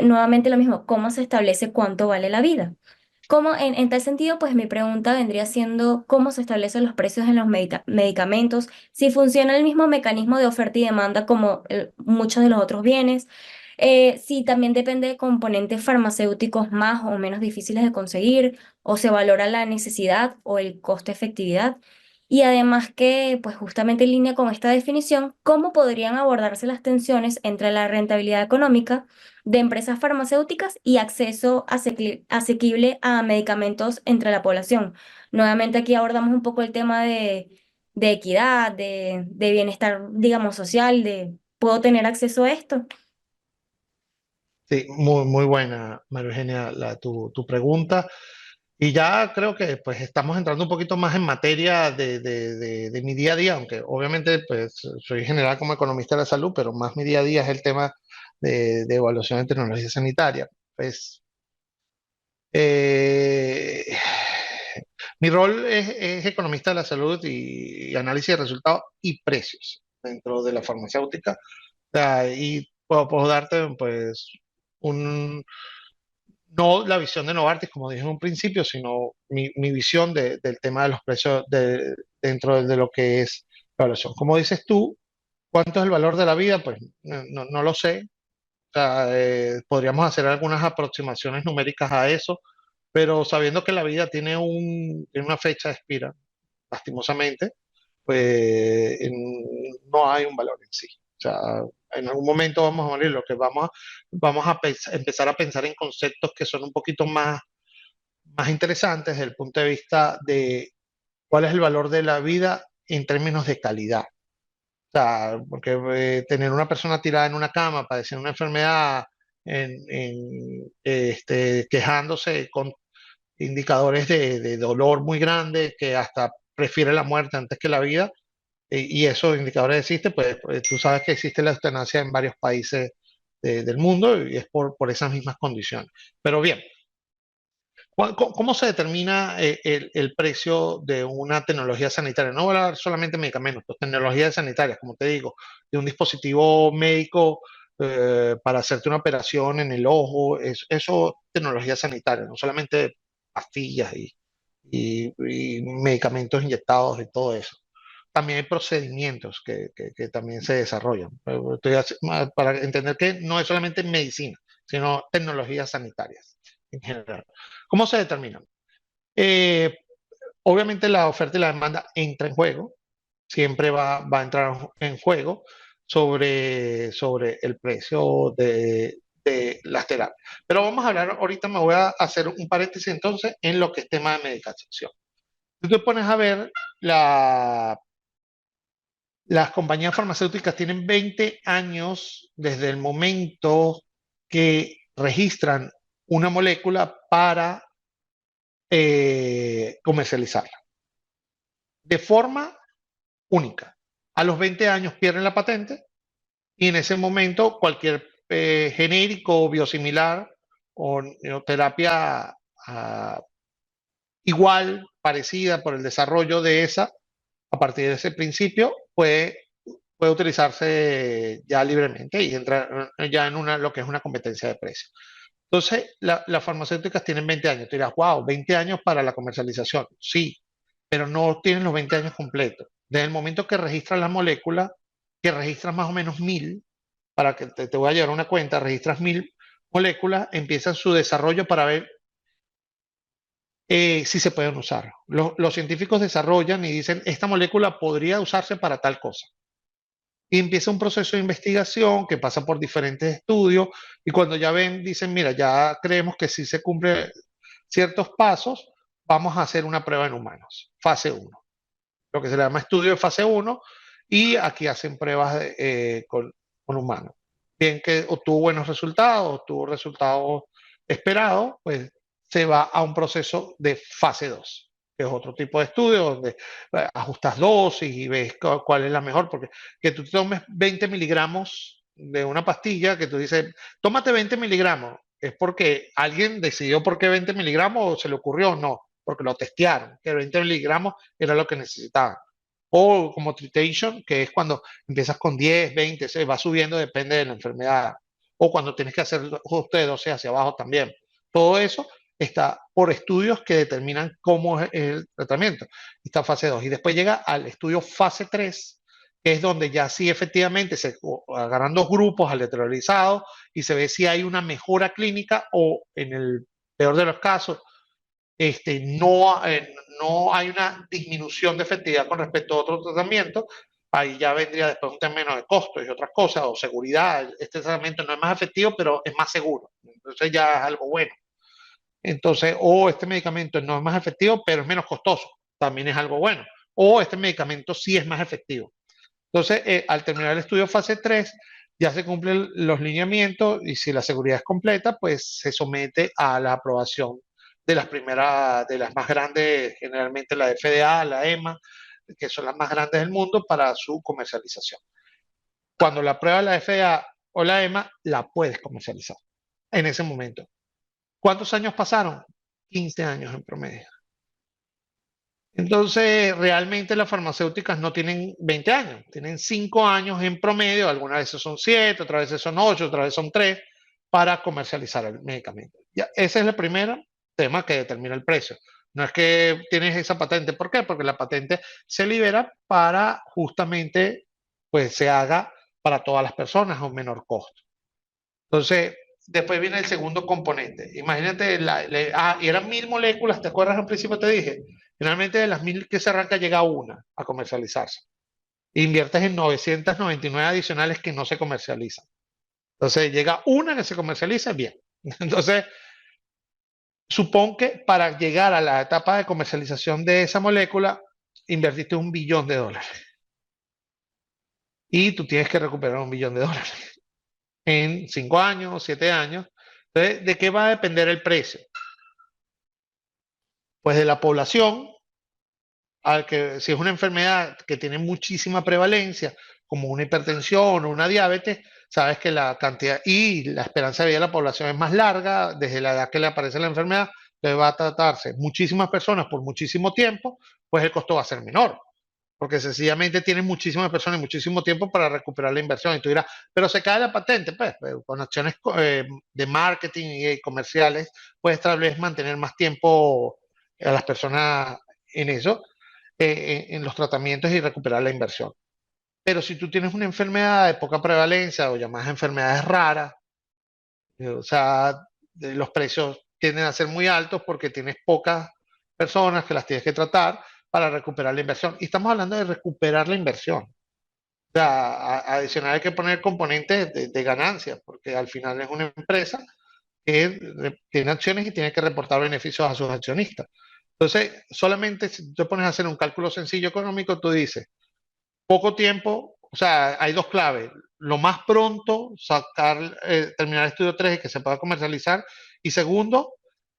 nuevamente lo mismo, ¿cómo se establece cuánto vale la vida? ¿Cómo, en tal sentido, pues mi pregunta vendría siendo cómo se establecen los precios en los medicamentos, si funciona el mismo mecanismo de oferta y demanda como muchos de los otros bienes, si también depende de componentes farmacéuticos más o menos difíciles de conseguir, o se valora la necesidad o el costo-efectividad. Y además que, pues justamente en línea con esta definición, ¿cómo podrían abordarse las tensiones entre la rentabilidad económica de empresas farmacéuticas y acceso asequible a medicamentos entre la población? Nuevamente aquí abordamos un poco el tema de equidad, de bienestar, digamos, social, de ¿puedo tener acceso a esto? Sí, muy buena, María Eugenia, tu pregunta. Y ya creo que pues estamos entrando un poquito más en materia de mi día a día, aunque obviamente pues soy general como economista de la salud, pero más mi día a día es el tema de evaluación de tecnología sanitaria. Pues eh, mi rol es economista de la salud y análisis de resultados y precios dentro de la farmacéutica. O sea, y puedo darte pues un, no la visión de Novartis, como dije en un principio, sino mi visión del tema de los precios dentro de lo que es la evaluación. Como dices tú, ¿cuánto es el valor de la vida? Pues no lo sé. O sea, podríamos hacer algunas aproximaciones numéricas a eso, pero sabiendo que la vida tiene una fecha de expira, lastimosamente, pues no hay un valor en sí. O sea, en algún momento vamos a morir, lo que vamos a empezar a pensar en conceptos que son un poquito más interesantes desde el punto de vista de cuál es el valor de la vida en términos de calidad. O sea, porque tener una persona tirada en una cama, padeciendo una enfermedad, quejándose con indicadores de dolor muy grandes, que hasta prefiere la muerte antes que la vida, y esos indicadores existen, pues tú sabes que existe la eutanasia en varios países del mundo y es por esas mismas condiciones. Pero bien, ¿cómo se determina el precio de una tecnología sanitaria? No voy a hablar solamente de medicamentos, pues tecnologías sanitarias, como te digo, de un dispositivo médico para hacerte una operación en el ojo, eso tecnología sanitaria, no solamente pastillas y medicamentos inyectados y todo eso. También hay procedimientos que también se desarrollan. Para entender que no es solamente medicina, sino tecnologías sanitarias en general. ¿Cómo se determinan? Eh, Obviamente la oferta y la demanda entra en juego, siempre va a entrar en juego sobre el precio de las terapias. Pero vamos a hablar, ahorita me voy a hacer un paréntesis entonces en lo que es tema de medicación. Tú te pones a ver las compañías farmacéuticas tienen 20 años desde el momento que registran una molécula para comercializarla de forma única. A los 20 años pierden la patente y en ese momento cualquier genérico, biosimilar o terapia igual, parecida por el desarrollo de esa, a partir de ese principio, puede utilizarse ya libremente y entrar ya en lo que es una competencia de precios. Entonces, las farmacéuticas tienen 20 años. Tú dirás, wow, 20 años para la comercialización. Sí, pero no tienen los 20 años completos. Desde el momento que registras la molécula, que registras más o menos 1000, para que te voy a llevar una cuenta, registras 1000 moléculas, empiezan su desarrollo para ver si se pueden usar. Los científicos desarrollan y dicen, esta molécula podría usarse para tal cosa. Y empieza un proceso de investigación que pasa por diferentes estudios y cuando ya ven, dicen, mira, ya creemos que si se cumplen ciertos pasos, vamos a hacer una prueba en humanos, fase uno, lo que se le llama estudio de fase uno y aquí hacen pruebas con humanos. Bien que obtuvo buenos resultados, obtuvo resultados esperados, pues se va a un proceso de fase 2, que es otro tipo de estudio donde ajustas dosis y ves cuál es la mejor, porque que tú tomes 20 miligramos de una pastilla, que tú dices, tómate 20 miligramos, es porque alguien decidió por qué 20 miligramos o se le ocurrió, no. porque lo testearon, que 20 miligramos era lo que necesitaban. O como titration, que es cuando empiezas con 10, 20, se va subiendo, depende de la enfermedad. O cuando tienes que hacer ajuste de dosis hacia abajo también. Todo eso está por estudios que determinan cómo es el tratamiento. Está fase 2. Y después llega al estudio fase 3, que es donde ya sí efectivamente se agarran dos grupos aleatorizados y se ve si hay una mejora clínica o, en el peor de los casos, no hay una disminución de efectividad con respecto a otro tratamiento. Ahí ya vendría después un término de costos y otras cosas, o seguridad. Este tratamiento no es más efectivo, pero es más seguro. Entonces ya es algo bueno. Entonces, o este medicamento no es más efectivo, pero es menos costoso. También es algo bueno. O este medicamento sí es más efectivo. Entonces, al terminar el estudio fase 3, ya se cumplen los lineamientos y si la seguridad es completa, pues se somete a la aprobación de las primeras, de las más grandes, generalmente la FDA, la EMA, que son las más grandes del mundo para su comercialización. Cuando la aprueba la FDA o la EMA, la puedes comercializar en ese momento. ¿Cuántos años pasaron? 15 años en promedio. Entonces, realmente las farmacéuticas no tienen 20 años, tienen 5 años en promedio, algunas veces son 7, otras veces son 8, otras veces son 3, para comercializar el medicamento. Ya, ese es el primer tema que determina el precio. No es que tienes esa patente, ¿por qué? Porque la patente se libera para justamente, pues se haga para todas las personas a un menor costo. Entonces, después viene el segundo componente. Imagínate, y eran 1000 moléculas, ¿te acuerdas al principio te dije? Finalmente de las 1000 que se arranca llega una a comercializarse. Inviertes en 999 adicionales que no se comercializan. Entonces llega una que se comercializa, bien. Entonces, supón que para llegar a la etapa de comercialización de esa molécula, invertiste $1 billón. Y tú tienes que recuperar $1 billón en 5 años, 7 años. Entonces, ¿de qué va a depender el precio? Pues de la población, al que si es una enfermedad que tiene muchísima prevalencia, como una hipertensión o una diabetes, sabes que la cantidad y la esperanza de vida de la población es más larga desde la edad que le aparece la enfermedad, entonces va a tratarse muchísimas personas por muchísimo tiempo, pues el costo va a ser menor, porque sencillamente tienes muchísimas personas y muchísimo tiempo para recuperar la inversión. Y tú dirás, pero se cae la patente, pues con acciones de marketing y comerciales, puedes tal vez mantener más tiempo a las personas en eso, en los tratamientos y recuperar la inversión. Pero si tú tienes una enfermedad de poca prevalencia o llamadas enfermedades raras, o sea, los precios tienden a ser muy altos porque tienes pocas personas que las tienes que tratar para recuperar la inversión. Y estamos hablando de recuperar la inversión. O sea, adicional hay que poner componentes de ganancias, porque al final es una empresa que tiene acciones y tiene que reportar beneficios a sus accionistas. Entonces, solamente si te pones a hacer un cálculo sencillo económico, tú dices, poco tiempo, o sea, hay dos claves. Lo más pronto, terminar el estudio 3 y que se pueda comercializar. Y segundo,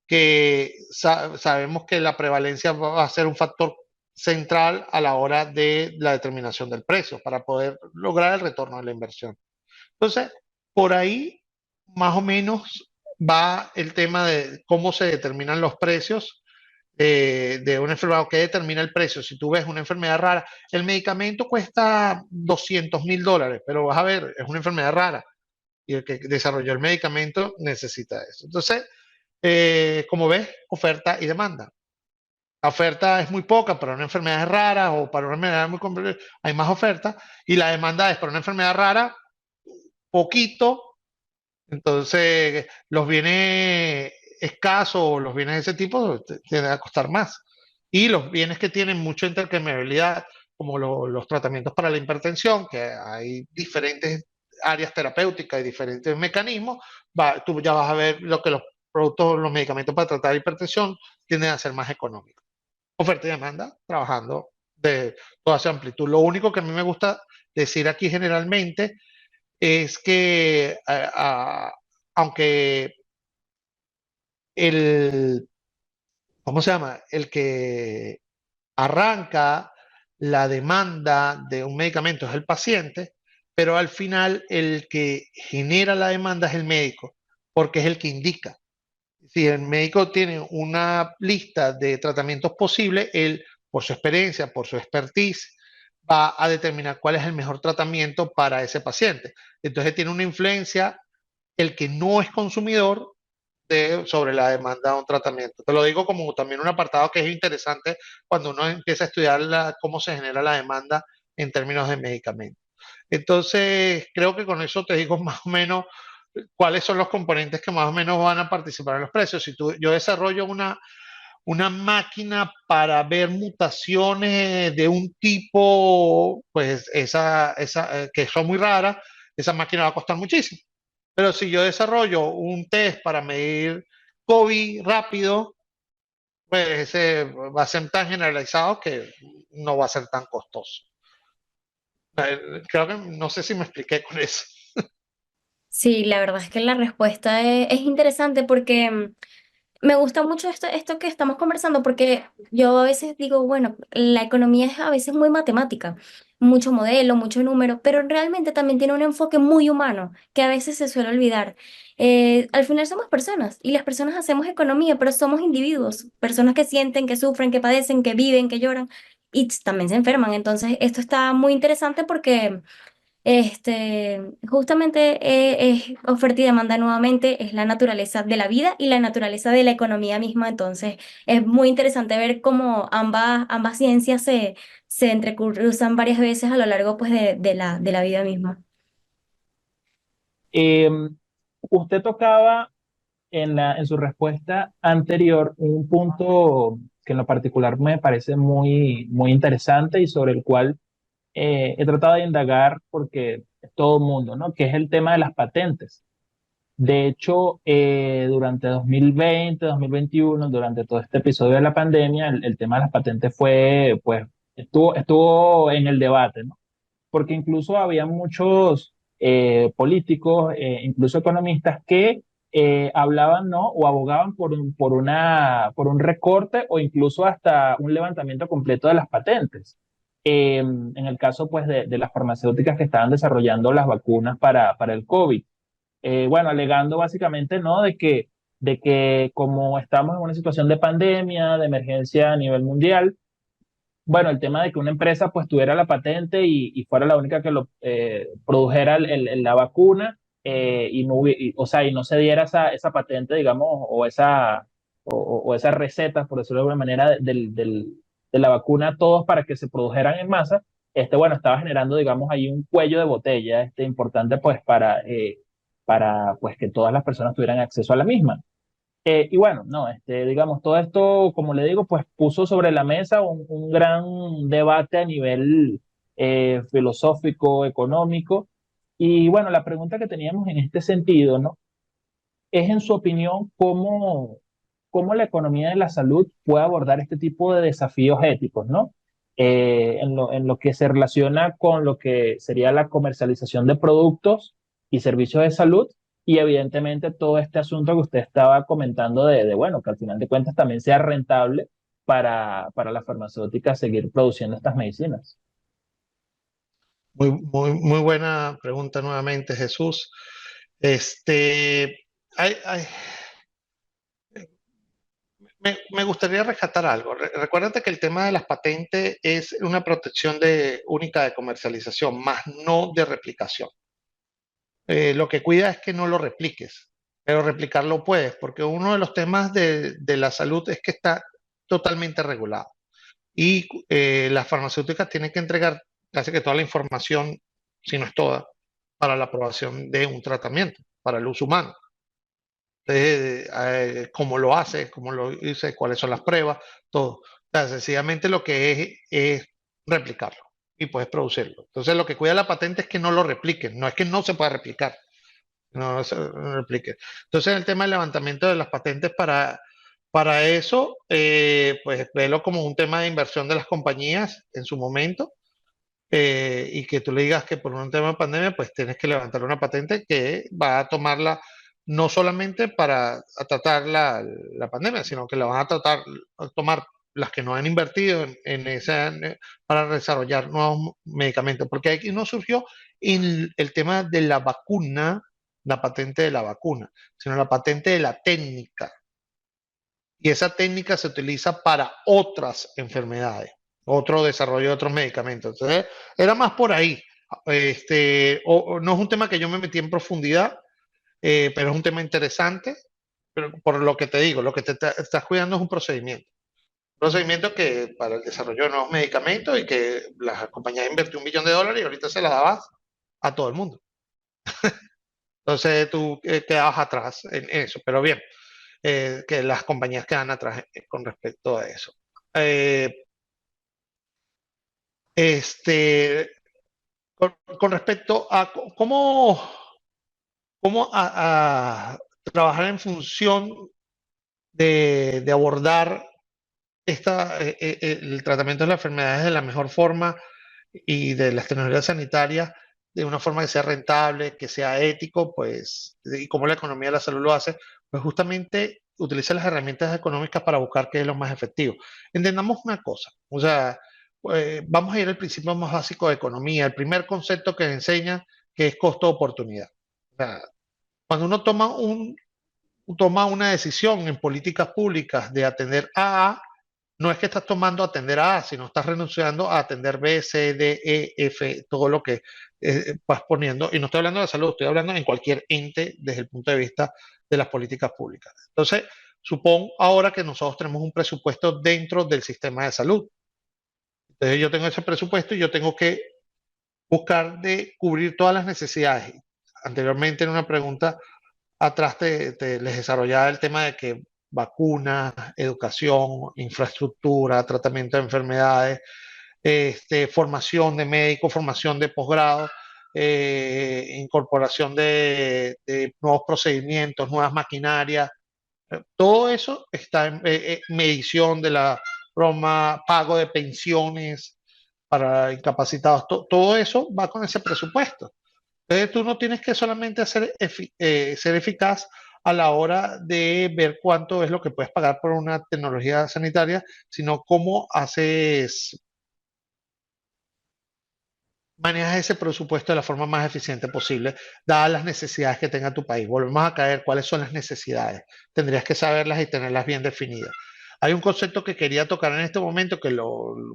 que sabemos que la prevalencia va a ser un factor central a la hora de la determinación del precio para poder lograr el retorno de la inversión. Entonces, por ahí más o menos va el tema de cómo se determinan los precios de una enfermedad o qué determina el precio. Si tú ves una enfermedad rara, el medicamento cuesta $200,000, pero vas a ver, es una enfermedad rara y el que desarrolló el medicamento necesita eso. Entonces, como ves, oferta y demanda. La oferta es muy poca para una enfermedad rara o para una enfermedad muy compleja, hay más oferta, y la demanda es para una enfermedad rara, poquito. Entonces, los bienes escasos o los bienes de ese tipo tienden a costar más. Y los bienes que tienen mucha intercambiabilidad, como los tratamientos para la hipertensión, que hay diferentes áreas terapéuticas y diferentes mecanismos, tú ya vas a ver lo que los productos, los medicamentos para tratar hipertensión tienden a ser más económicos. Oferta y demanda, trabajando de toda esa amplitud. Lo único que a mí me gusta decir aquí generalmente es que aunque el, ¿cómo se llama? El que arranca la demanda de un medicamento es el paciente, pero al final el que genera la demanda es el médico, porque es el que indica. si el médico tiene una lista de tratamientos posibles, él, por su experiencia, por su expertise, va a determinar cuál es el mejor tratamiento para ese paciente. Entonces tiene una influencia el que no es consumidor sobre la demanda de un tratamiento. Te lo digo como también un apartado que es interesante cuando uno empieza a estudiar cómo se genera la demanda en términos de medicamentos. Entonces, creo que con eso te digo más o menos cuáles son los componentes que más o menos van a participar en los precios. Si yo desarrollo una máquina para ver mutaciones de un tipo, pues que son muy raras, esa máquina va a costar muchísimo. Pero si yo desarrollo un test para medir COVID rápido, pues ese va a ser tan generalizado que no va a ser tan costoso. Creo que no sé si me expliqué con eso. Sí, la verdad es que la respuesta es interesante porque me gusta mucho esto que estamos conversando porque yo a veces digo, bueno, la economía es a veces muy matemática, mucho modelo, mucho número, pero realmente también tiene un enfoque muy humano que a veces se suele olvidar. Al final somos personas y las personas hacemos economía, pero somos individuos, personas que sienten, que sufren, que padecen, que viven, que lloran y también se enferman. Entonces, esto está muy interesante porque justamente es oferta y demanda nuevamente, es la naturaleza de la vida y la naturaleza de la economía misma. Entonces, es muy interesante ver cómo ambas ciencias se entrecruzan varias veces a lo largo pues, de la vida misma. Eh, Usted tocaba en su respuesta anterior un punto que en lo particular me parece muy interesante y sobre el cual he tratado de indagar porque es todo el mundo, ¿no? Que es el tema de las patentes. De hecho, durante 2020, 2021, durante todo este episodio de la pandemia, el tema de las patentes fue, pues, estuvo en el debate, ¿no? Porque incluso había muchos políticos, incluso economistas, que hablaban, ¿no? O abogaban por un recorte o incluso hasta un levantamiento completo de las patentes. En el caso, pues, de las farmacéuticas que estaban desarrollando las vacunas para el COVID. Bueno, alegando básicamente, ¿no? De que como estamos en una situación de pandemia, de emergencia a nivel mundial, bueno, el tema de que una empresa pues tuviera la patente y fuera la única que lo produjera la vacuna y no o sea, y no se diera esa patente, digamos, o esa receta, por decirlo de alguna manera, de la vacuna a todos para que se produjeran en masa, bueno, estaba generando, digamos, ahí un cuello de botella importante pues para pues que todas las personas tuvieran acceso a la misma. Y bueno, no, digamos, todo esto, como le digo, pues puso sobre la mesa un gran debate a nivel filosófico, económico. Y bueno, la pregunta que teníamos en este sentido, ¿no? Es en su opinión, cómo la economía de la salud puede abordar este tipo de desafíos éticos, ¿no? En lo que se relaciona con lo que sería la comercialización de productos y servicios de salud y evidentemente todo este asunto que usted estaba comentando bueno, que al final de cuentas también sea rentable para la farmacéutica seguir produciendo estas medicinas. Muy buena pregunta nuevamente, Jesús. Este, hay, me gustaría rescatar algo. Recuérdate que el tema de las patentes es una protección única de comercialización, más no de replicación. Lo que cuida es que no lo repliques, pero replicarlo puedes, porque uno de los temas de la salud es que está totalmente regulado. Y las farmacéuticas tienen que entregar casi que toda la información, si no es toda, para la aprobación de un tratamiento, para el uso humano. Cómo lo hace, cómo lo dice, cuáles son las pruebas, todo. O sea, sencillamente lo que es replicarlo y puedes producirlo. Entonces, lo que cuida la patente es que no lo repliquen, no es que no se pueda replicar, no se replique. Entonces, el tema del levantamiento de las patentes para eso, pues velo como un tema de inversión de las compañías en su momento. Y que tú le digas que por un tema de pandemia, pues tienes que levantar una patente que va a tomarla no solamente para tratar la pandemia, sino que la van a tomar las que no han invertido para desarrollar nuevos medicamentos. Porque aquí no surgió el tema de la vacuna, la patente de la vacuna, sino la patente de la técnica. y esa técnica se utiliza para otras enfermedades, otro desarrollo de otros medicamentos. Entonces, era más por ahí. No es un tema que yo me metí en profundidad, pero es un tema interesante. Pero por lo que te digo, lo que estás cuidando es un procedimiento. Un procedimiento que para el desarrollo de nuevos medicamentos y que la compañía invirtió $1 billón y ahorita se la dabas a todo el mundo. Entonces tú quedabas atrás en eso, pero bien, que las compañías quedan atrás con respecto a eso. Eh, este, con respecto a cómo a trabajar en función de abordar el tratamiento de las enfermedades de la mejor forma y de las tecnologías sanitarias de una forma que sea rentable, que sea ético, pues, y cómo la economía de la salud lo hace, pues justamente utiliza las herramientas económicas para buscar qué es lo más efectivo. Entendamos una cosa, o sea, vamos a ir al principio más básico de economía, el primer concepto que enseña que es costo-oportunidad. O sea, cuando uno toma una decisión en políticas públicas de atender a, no es que estás tomando atender a, sino estás renunciando a atender B, C, D, E, F, todo lo que vas poniendo. Y no estoy hablando de salud, estoy hablando en cualquier ente desde el punto de vista de las políticas públicas. Entonces, supón ahora que nosotros tenemos un presupuesto dentro del sistema de salud. Entonces, yo tengo ese presupuesto y yo tengo que buscar de cubrir todas las necesidades. Anteriormente en una pregunta atrás les desarrollaba el tema de que vacunas, educación, infraestructura, tratamiento de enfermedades, formación de médicos, formación de posgrado, incorporación de nuevos procedimientos, nuevas maquinarias. Todo eso está en medición de la broma, pago de pensiones para incapacitados. Todo eso va con ese presupuesto. Entonces tú no tienes que solamente ser eficaz a la hora de ver cuánto es lo que puedes pagar por una tecnología sanitaria, sino cómo manejas ese presupuesto de la forma más eficiente posible, dadas las necesidades que tenga tu país. Volvemos a caer, ¿cuáles son las necesidades? Tendrías que saberlas y tenerlas bien definidas. Hay un concepto que quería tocar en este momento, que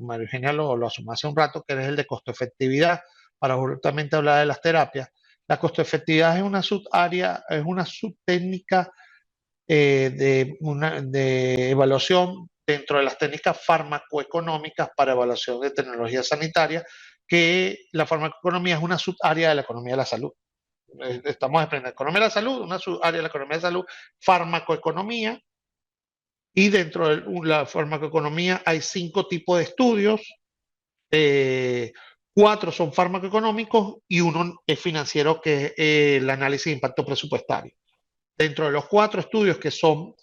María Eugenia lo asumó hace un rato, que es el de costo-efectividad, para justamente hablar de las terapias. La costo-efectividad es una subárea, es una subtécnica de evaluación dentro de las técnicas farmacoeconómicas para evaluación de tecnología sanitaria, que la farmacoeconomía es una subárea de la economía de la salud. Estamos aprendiendo economía de la salud, una subárea de la economía de la salud, farmacoeconomía, y dentro de la farmacoeconomía hay 5 tipos de estudios, 4 son farmacoeconómicos y uno es financiero, que es el análisis de impacto presupuestario. Dentro de los 4 estudios que son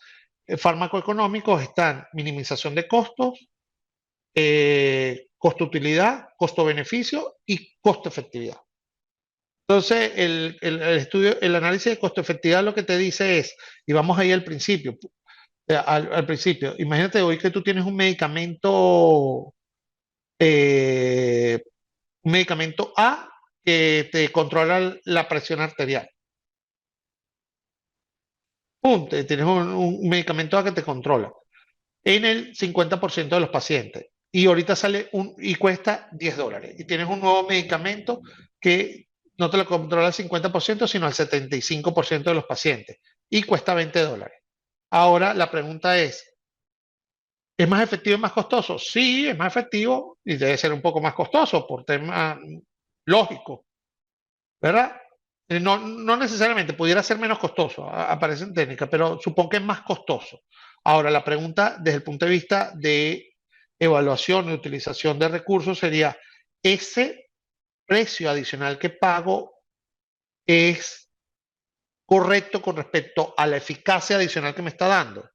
farmacoeconómicos están minimización de costos, costo-utilidad, costo-beneficio y costo-efectividad. Entonces, el análisis de costo-efectividad lo que te dice es, y vamos ahí al principio, al principio, imagínate hoy que tú tienes eh, un medicamento A que te controla la presión arterial. Tienes un medicamento A que te controla en el 50% de los pacientes. Y ahorita y cuesta $10. Y tienes un nuevo medicamento que no te lo controla al 50%, sino al 75% de los pacientes. Y cuesta $20. Ahora la pregunta ¿es más efectivo y más costoso? Sí, es más efectivo y debe ser un poco más costoso por tema lógico, ¿verdad? No necesariamente, pudiera ser menos costoso, aparece en técnica, pero supongo que es más costoso. Ahora, la pregunta desde el punto de vista de evaluación y utilización de recursos sería, ¿ese precio adicional que pago es correcto con respecto a la eficacia adicional que me está dando?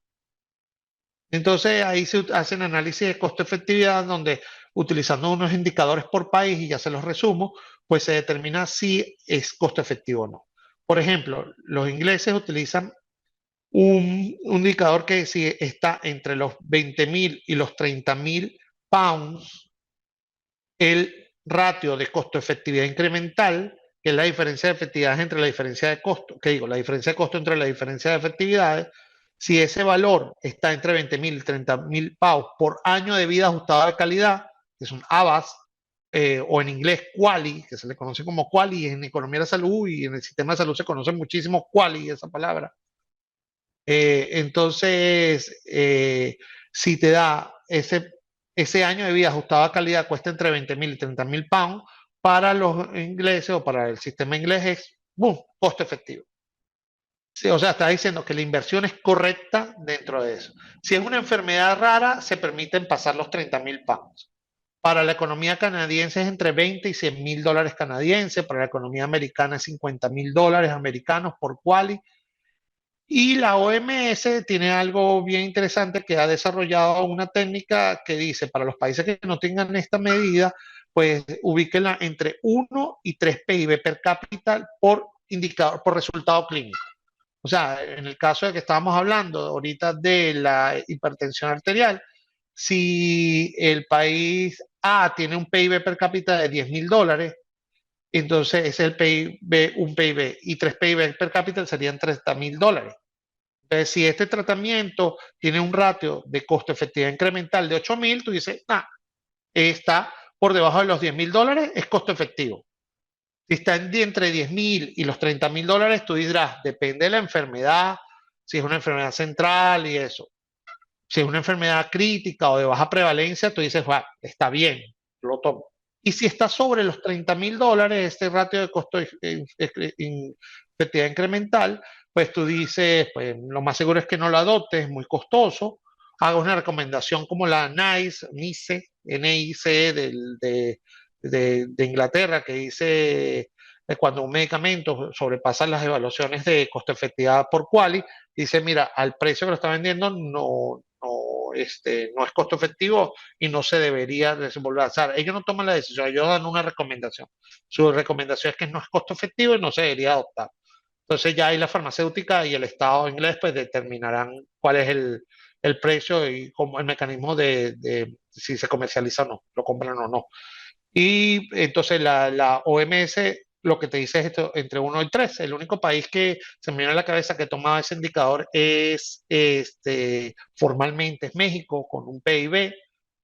Entonces ahí se hacen análisis de costo-efectividad donde utilizando unos indicadores por país, y ya se los resumo, pues se determina si es costo efectivo o no. Por ejemplo, los ingleses utilizan un indicador que si está entre los 20.000 y los 30.000 pounds, el ratio de costo-efectividad incremental, que es la diferencia de efectividad entre la diferencia de costo, que digo, la diferencia de costo entre la diferencia de efectividades, Si ese valor está entre 20.000 y 30.000 pounds por año de vida ajustada de calidad, que es un ABAS, o en inglés QALY, que se le conoce como QALY en economía de la salud y en el sistema de salud se conoce muchísimo QALY, esa palabra. Entonces, si te da ese año de vida ajustado a calidad, cuesta entre 20.000 y 30.000 pounds, para los ingleses o para el sistema inglés es, ¡boom!, costo efectivo. Sí, o sea, está diciendo que la inversión es correcta dentro de eso. Si es una enfermedad rara, se permiten pasar los 30.000 pounds. Para la economía canadiense es entre 20 y 100.000 dólares canadienses. Para la economía americana es 50.000 dólares americanos por quali. Y la OMS tiene algo bien interesante, que ha desarrollado una técnica que dice, para los países que no tengan esta medida, pues ubíquenla entre 1 y 3 PIB per cápita por indicador, por resultado clínico. O sea, en el caso de que estábamos hablando ahorita de la hipertensión arterial, si el país A tiene un PIB per cápita de 10.000 dólares, entonces ese es el PIB, un PIB, y 3 PIB per cápita serían 30.000 dólares. Entonces, si este tratamiento tiene un ratio de costo-efectividad incremental de 8.000, tú dices, está por debajo de los 10.000 dólares, es costo efectivo. Si está entre 10.000 y los 30.000 dólares, tú dirás, depende de la enfermedad, si es una enfermedad central y eso. Si es una enfermedad crítica o de baja prevalencia, tú dices, está bien, lo tomo. Y si está sobre los 30.000 dólares, este ratio de costo efectividad incremental, pues tú dices, pues lo más seguro es que no lo adoptes, es muy costoso. Haga una recomendación como la NICE, NICE de Inglaterra, que dice cuando un medicamento sobrepasa las evaluaciones de costo efectividad por quali, dice, mira, al precio que lo está vendiendo no es costo efectivo y no se debería desenvolver. O sea, ellos no toman la decisión, ellos dan una recomendación. Su recomendación es que no es costo efectivo y no se debería adoptar. Entonces ya ahí la farmacéutica y el Estado inglés pues determinarán cuál es el precio y cómo el mecanismo de si se comercializa o no, lo compran o no. Y entonces la OMS lo que te dice es esto, entre 1 y 3. El único país que se me viene a la cabeza que toma ese indicador es formalmente es México, con un PIB,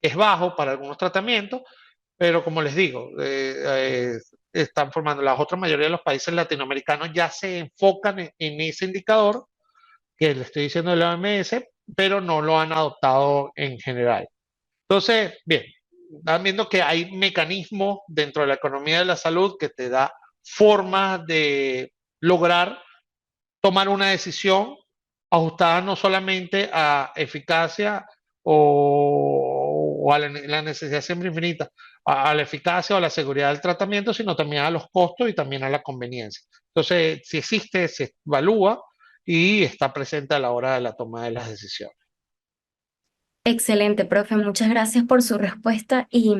es bajo para algunos tratamientos, pero como les digo, están formando. La otra mayoría de los países latinoamericanos ya se enfocan en ese indicador que le estoy diciendo de la OMS, pero no lo han adoptado en general. Entonces, bien, están viendo que hay mecanismos dentro de la economía de la salud que te da formas de lograr tomar una decisión ajustada no solamente a eficacia o a la necesidad siempre infinita, a la eficacia o a la seguridad del tratamiento, sino también a los costos y también a la conveniencia. Entonces, si existe, se evalúa y está presente a la hora de la toma de las decisiones. Excelente, profe. Muchas gracias por su respuesta y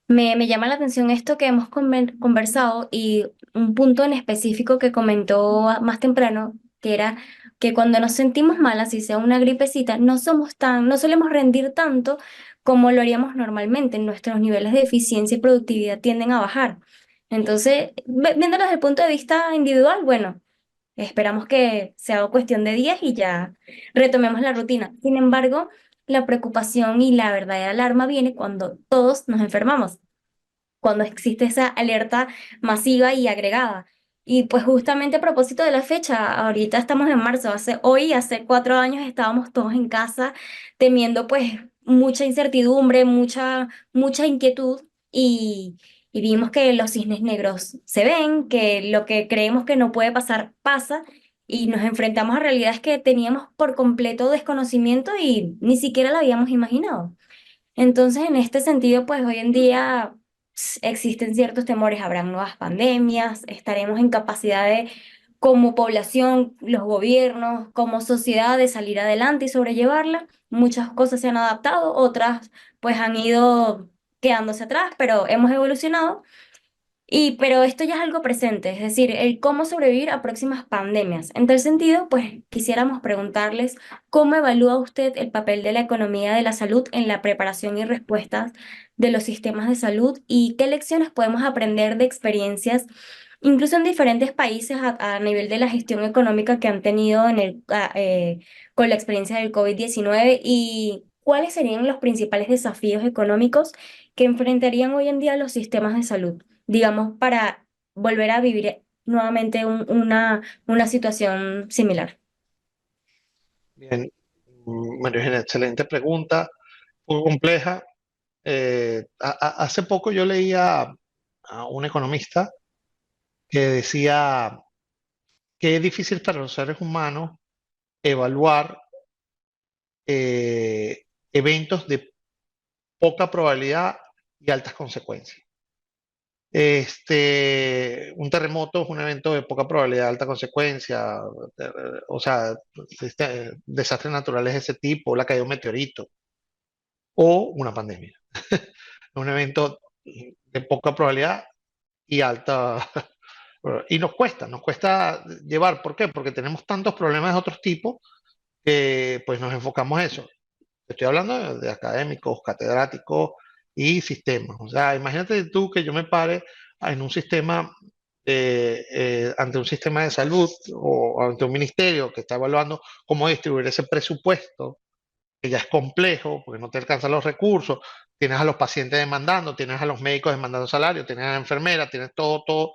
me llama la atención esto que hemos conversado y un punto en específico que comentó más temprano, que era que cuando nos sentimos mal, así sea una gripecita, no solemos rendir tanto como lo haríamos normalmente. Nuestros niveles de eficiencia y productividad tienden a bajar. Entonces, viéndolo desde el punto de vista individual, bueno, esperamos que sea cuestión de días y ya retomemos la rutina. Sin embargo, la preocupación y la verdadera alarma viene cuando todos nos enfermamos, cuando existe esa alerta masiva y agregada. Y pues justamente a propósito de la fecha, ahorita estamos en marzo, hace 4 años estábamos todos en casa temiendo pues mucha incertidumbre, mucha inquietud y vimos que los cisnes negros se ven, que lo que creemos que no puede pasar pasa y nos enfrentamos a realidades que teníamos por completo desconocimiento y ni siquiera la habíamos imaginado. Entonces, en este sentido, pues hoy en día existen ciertos temores, habrán nuevas pandemias, estaremos en capacidad de, como población, los gobiernos, como sociedad, de salir adelante y sobrellevarla. Muchas cosas se han adaptado, otras pues han ido quedándose atrás, pero hemos evolucionado. Pero esto ya es algo presente, es decir, el cómo sobrevivir a próximas pandemias. En tal sentido, pues quisiéramos preguntarles cómo evalúa usted el papel de la economía de la salud en la preparación y respuestas de los sistemas de salud y qué lecciones podemos aprender de experiencias incluso en diferentes países a nivel de la gestión económica que han tenido con la experiencia del COVID-19 y cuáles serían los principales desafíos económicos que enfrentarían hoy en día los sistemas de salud, digamos, para volver a vivir nuevamente una situación similar. Bien, María Eugenia, excelente pregunta, muy compleja. Hace poco yo leía a un economista que decía que es difícil para los seres humanos evaluar eh, eventos de poca probabilidad y altas consecuencias. Un terremoto es un evento de poca probabilidad de alta consecuencia, eh, o sea, desastres naturales de ese tipo, la caída de un meteorito o una pandemia. Un evento de poca probabilidad y alta. Y nos cuesta llevar. ¿Por qué? Porque tenemos tantos problemas de otros tipos que pues nos enfocamos en eso. Estoy hablando de académicos, catedráticos y sistemas. O sea, imagínate tú que yo me pare en un sistema, ante un sistema de salud o ante un ministerio que está evaluando cómo distribuir ese presupuesto, que ya es complejo porque no te alcanzan los recursos, tienes a los pacientes demandando, tienes a los médicos demandando salario, tienes a la enfermera, tienes todo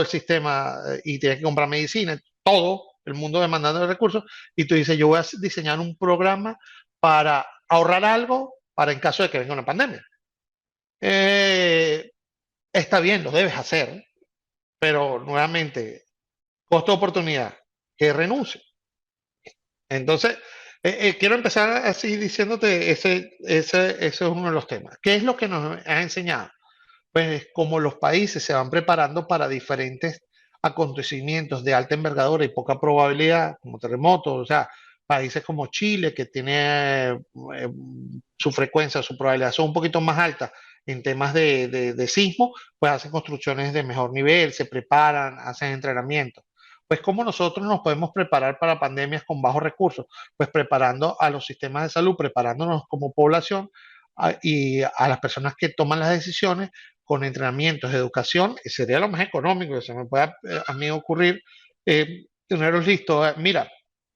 el sistema y tienes que comprar medicina, todo el mundo demandando recursos y tú dices, yo voy a diseñar un programa para ahorrar algo para en caso de que venga una pandemia. Eh, Está bien, lo debes hacer, pero nuevamente, costo de oportunidad, que renuncie. Entonces, quiero empezar así diciéndote, ese es uno de los temas. ¿Qué es lo que nos ha enseñado? Pues como los países se van preparando para diferentes acontecimientos de alta envergadura y poca probabilidad, como terremotos, o sea, países como Chile, que tiene su frecuencia, su probabilidad son un poquito más altas en temas de sismo, pues hacen construcciones de mejor nivel, se preparan, hacen entrenamiento. Pues cómo nosotros nos podemos preparar para pandemias con bajos recursos, pues preparando a los sistemas de salud, preparándonos como población y a las personas que toman las decisiones con entrenamientos de educación, que sería lo más económico que se me pueda a mí ocurrir, tenerlos listos. Mira,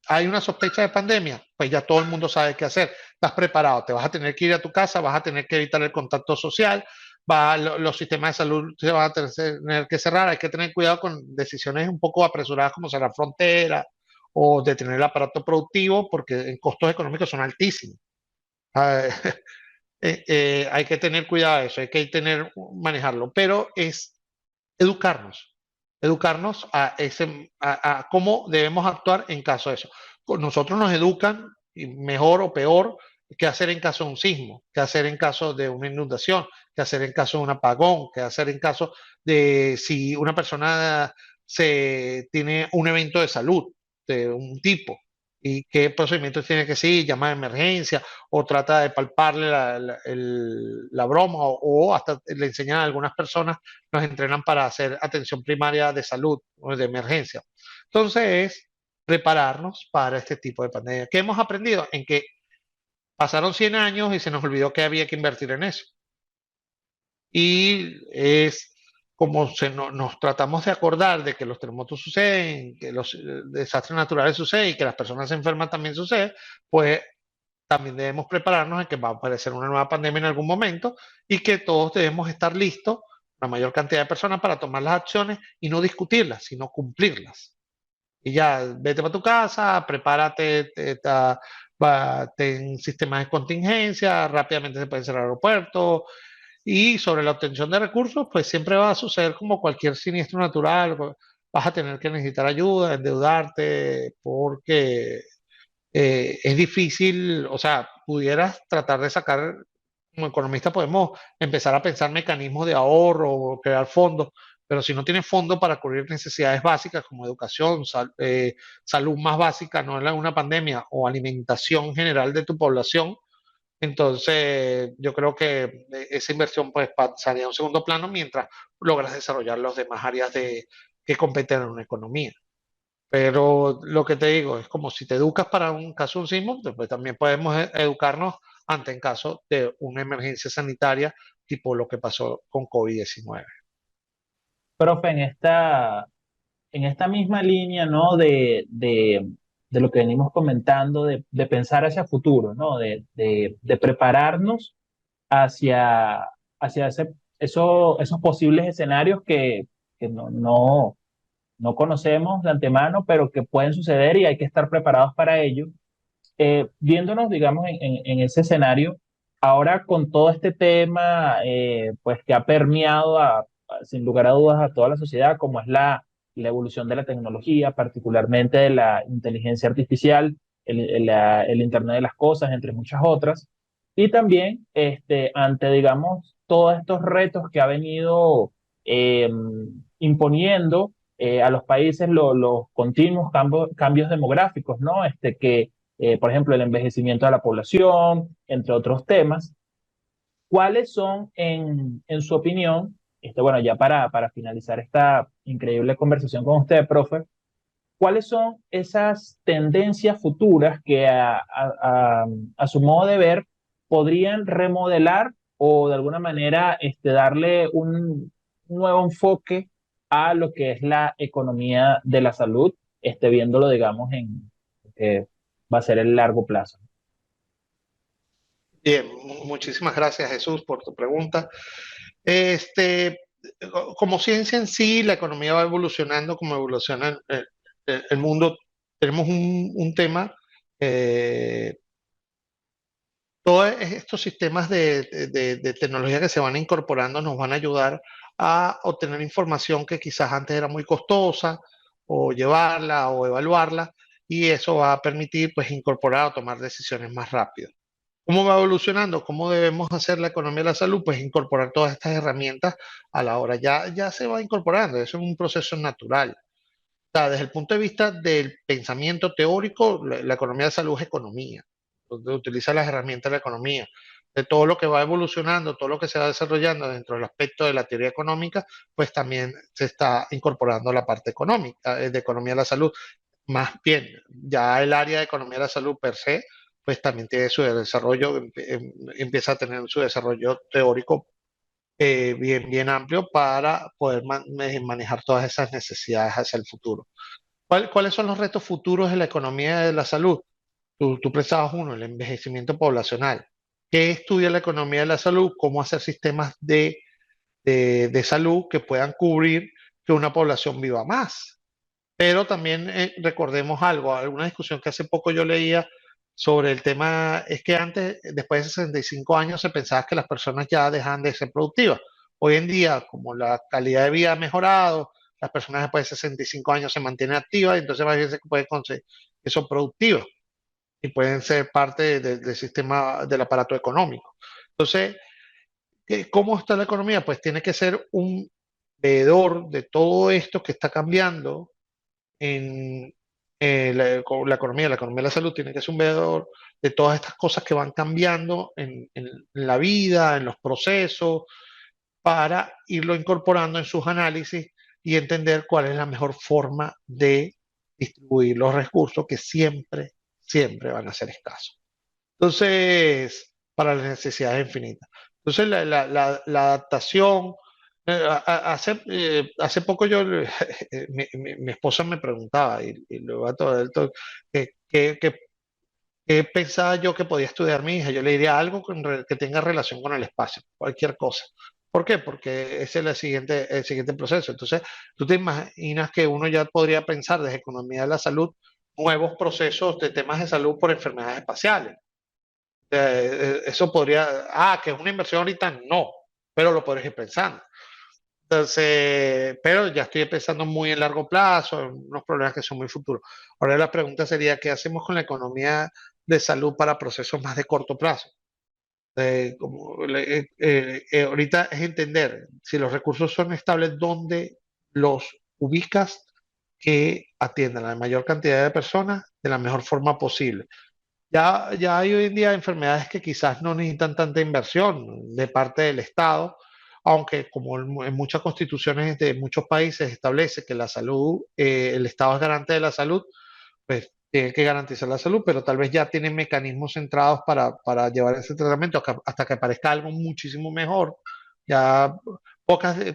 hay una sospecha de pandemia, pues ya todo el mundo sabe qué hacer. Estás preparado, te vas a tener que ir a tu casa, vas a tener que evitar el contacto social, los sistemas de salud se van a tener que cerrar, hay que tener cuidado con decisiones un poco apresuradas como cerrar fronteras o detener el aparato productivo porque en costos económicos son altísimos. Ah, hay que tener cuidado de eso, hay que manejarlo, pero es educarnos, educarnos a cómo debemos actuar en caso de eso. Con nosotros nos educan, y mejor o peor, qué hacer en caso de un sismo, qué hacer en caso de una inundación, qué hacer en caso de un apagón, qué hacer en caso de si una persona tiene un evento de salud de un tipo y qué procedimientos tiene que seguir, llama de emergencia o trata de palparle la broma o hasta le enseñan a algunas personas, nos entrenan para hacer atención primaria de salud o de emergencia. Entonces es prepararnos para este tipo de pandemia. ¿Qué hemos aprendido? En que pasaron 100 años y se nos olvidó que había que invertir en eso. Y es como nos tratamos de acordar de que los terremotos suceden, que los desastres naturales suceden y que las personas se enferman también sucede, pues también debemos prepararnos en que va a aparecer una nueva pandemia en algún momento y que todos debemos estar listos, la mayor cantidad de personas, para tomar las acciones y no discutirlas, sino cumplirlas. Y ya, vete para tu casa, prepárate, ten sistemas de contingencia, rápidamente se pueden cerrar aeropuertos. Y sobre la obtención de recursos, pues siempre va a suceder como cualquier siniestro natural, pues, vas a tener que necesitar ayuda, endeudarte, porque es difícil, o sea, pudieras tratar de sacar, como economista podemos empezar a pensar mecanismos de ahorro o crear fondos, pero si no tienes fondos para cubrir necesidades básicas como educación, salud más básica, no es una pandemia, o alimentación general de tu población, entonces yo creo que esa inversión pues pasaría a un segundo plano mientras logras desarrollar las demás áreas que competen en una economía. Pero lo que te digo es como si te educas para un caso de un sismo, pues también podemos educarnos ante en caso de una emergencia sanitaria, tipo lo que pasó con COVID-19. Profe, en esta misma línea, ¿no? De lo que venimos comentando, de pensar hacia futuro, ¿no? De prepararnos hacia, hacia esos posibles escenarios que no conocemos de antemano, pero que pueden suceder y hay que estar preparados para ello. Viéndonos, digamos, en ese escenario, ahora con todo este tema, pues que ha permeado sin lugar a dudas a toda la sociedad, como es la evolución de la tecnología, particularmente de la inteligencia artificial, el Internet de las cosas, entre muchas otras, y también ante, digamos, todos estos retos que ha venido eh, imponiendo a los países los continuos cambios demográficos, ¿no? Por ejemplo, el envejecimiento de la población, entre otros temas. ¿Cuáles son, en su opinión, bueno, ya para finalizar esta increíble conversación con usted, profe, cuáles son esas tendencias futuras que a su modo de ver podrían remodelar o de alguna manera darle un nuevo enfoque a lo que es la economía de la salud, viéndolo, digamos, en que va a ser el largo plazo? Bien, muchísimas gracias Jesús por tu pregunta. Este, como ciencia en sí, la economía va evolucionando como evoluciona el mundo. Tenemos un tema, eh, todos estos sistemas de tecnología que se van incorporando nos van a ayudar a obtener información que quizás antes era muy costosa, o llevarla o evaluarla, y eso va a permitir pues incorporar o tomar decisiones más rápido. ¿Cómo va evolucionando? ¿Cómo debemos hacer la economía de la salud? Pues incorporar todas estas herramientas a la hora. Ya se va incorporando, eso es un proceso natural. O sea, desde el punto de vista del pensamiento teórico, la economía de salud es economía, donde utiliza las herramientas de la economía. De todo lo que va evolucionando, todo lo que se va desarrollando dentro del aspecto de la teoría económica, pues también se está incorporando la parte económica, de economía de la salud. Más bien, ya el área de economía de la salud per se, pues también tiene su desarrollo, empieza a tener su desarrollo teórico bien amplio para poder manejar todas esas necesidades hacia el futuro. ¿Cuáles son los retos futuros de la economía de la salud? Tú pensabas uno, el envejecimiento poblacional. ¿Qué estudia la economía de la salud? ¿Cómo hacer sistemas de salud que puedan cubrir que una población viva más? Pero también recordemos algo, alguna discusión que hace poco yo leía sobre el tema, es que antes, después de 65 años, se pensaba que las personas ya dejan de ser productivas. Hoy en día, como la calidad de vida ha mejorado, las personas después de 65 años se mantienen activas, y entonces más bien se puede conseguir que son productivas y pueden ser parte del sistema del aparato económico. Entonces, ¿cómo está la economía? Pues tiene que ser un veedor de todo esto que está cambiando en la economía de la salud tiene que ser un veedor de todas estas cosas que van cambiando en la vida, en los procesos, para irlo incorporando en sus análisis y entender cuál es la mejor forma de distribuir los recursos que siempre van a ser escasos. Entonces, para las necesidades infinitas. Entonces, la adaptación, hace poco yo, mi esposa me preguntaba, y luego a todo esto, ¿qué pensaba yo que podía estudiar mi hija? Yo le diría algo que tenga relación con el espacio, cualquier cosa. ¿Por qué? Porque ese es el siguiente proceso. Entonces, tú te imaginas que uno ya podría pensar desde economía de la salud nuevos procesos de temas de salud por enfermedades espaciales. Eso podría, que es una inversión ahorita, no, pero lo podrías ir pensando. Entonces, pero ya estoy pensando muy en largo plazo, en unos problemas que son muy futuros. Ahora la pregunta sería, ¿qué hacemos con la economía de salud para procesos más de corto plazo? Ahorita es entender si los recursos son estables, ¿dónde los ubicas que atiendan a la mayor cantidad de personas de la mejor forma posible? Ya hay hoy en día enfermedades que quizás no necesitan tanta inversión de parte del Estado, aunque como en muchas constituciones de muchos países establece que la salud, el Estado es garante de la salud, pues tiene que garantizar la salud, pero tal vez ya tienen mecanismos centrados para llevar ese tratamiento hasta que aparezca algo muchísimo mejor. Ya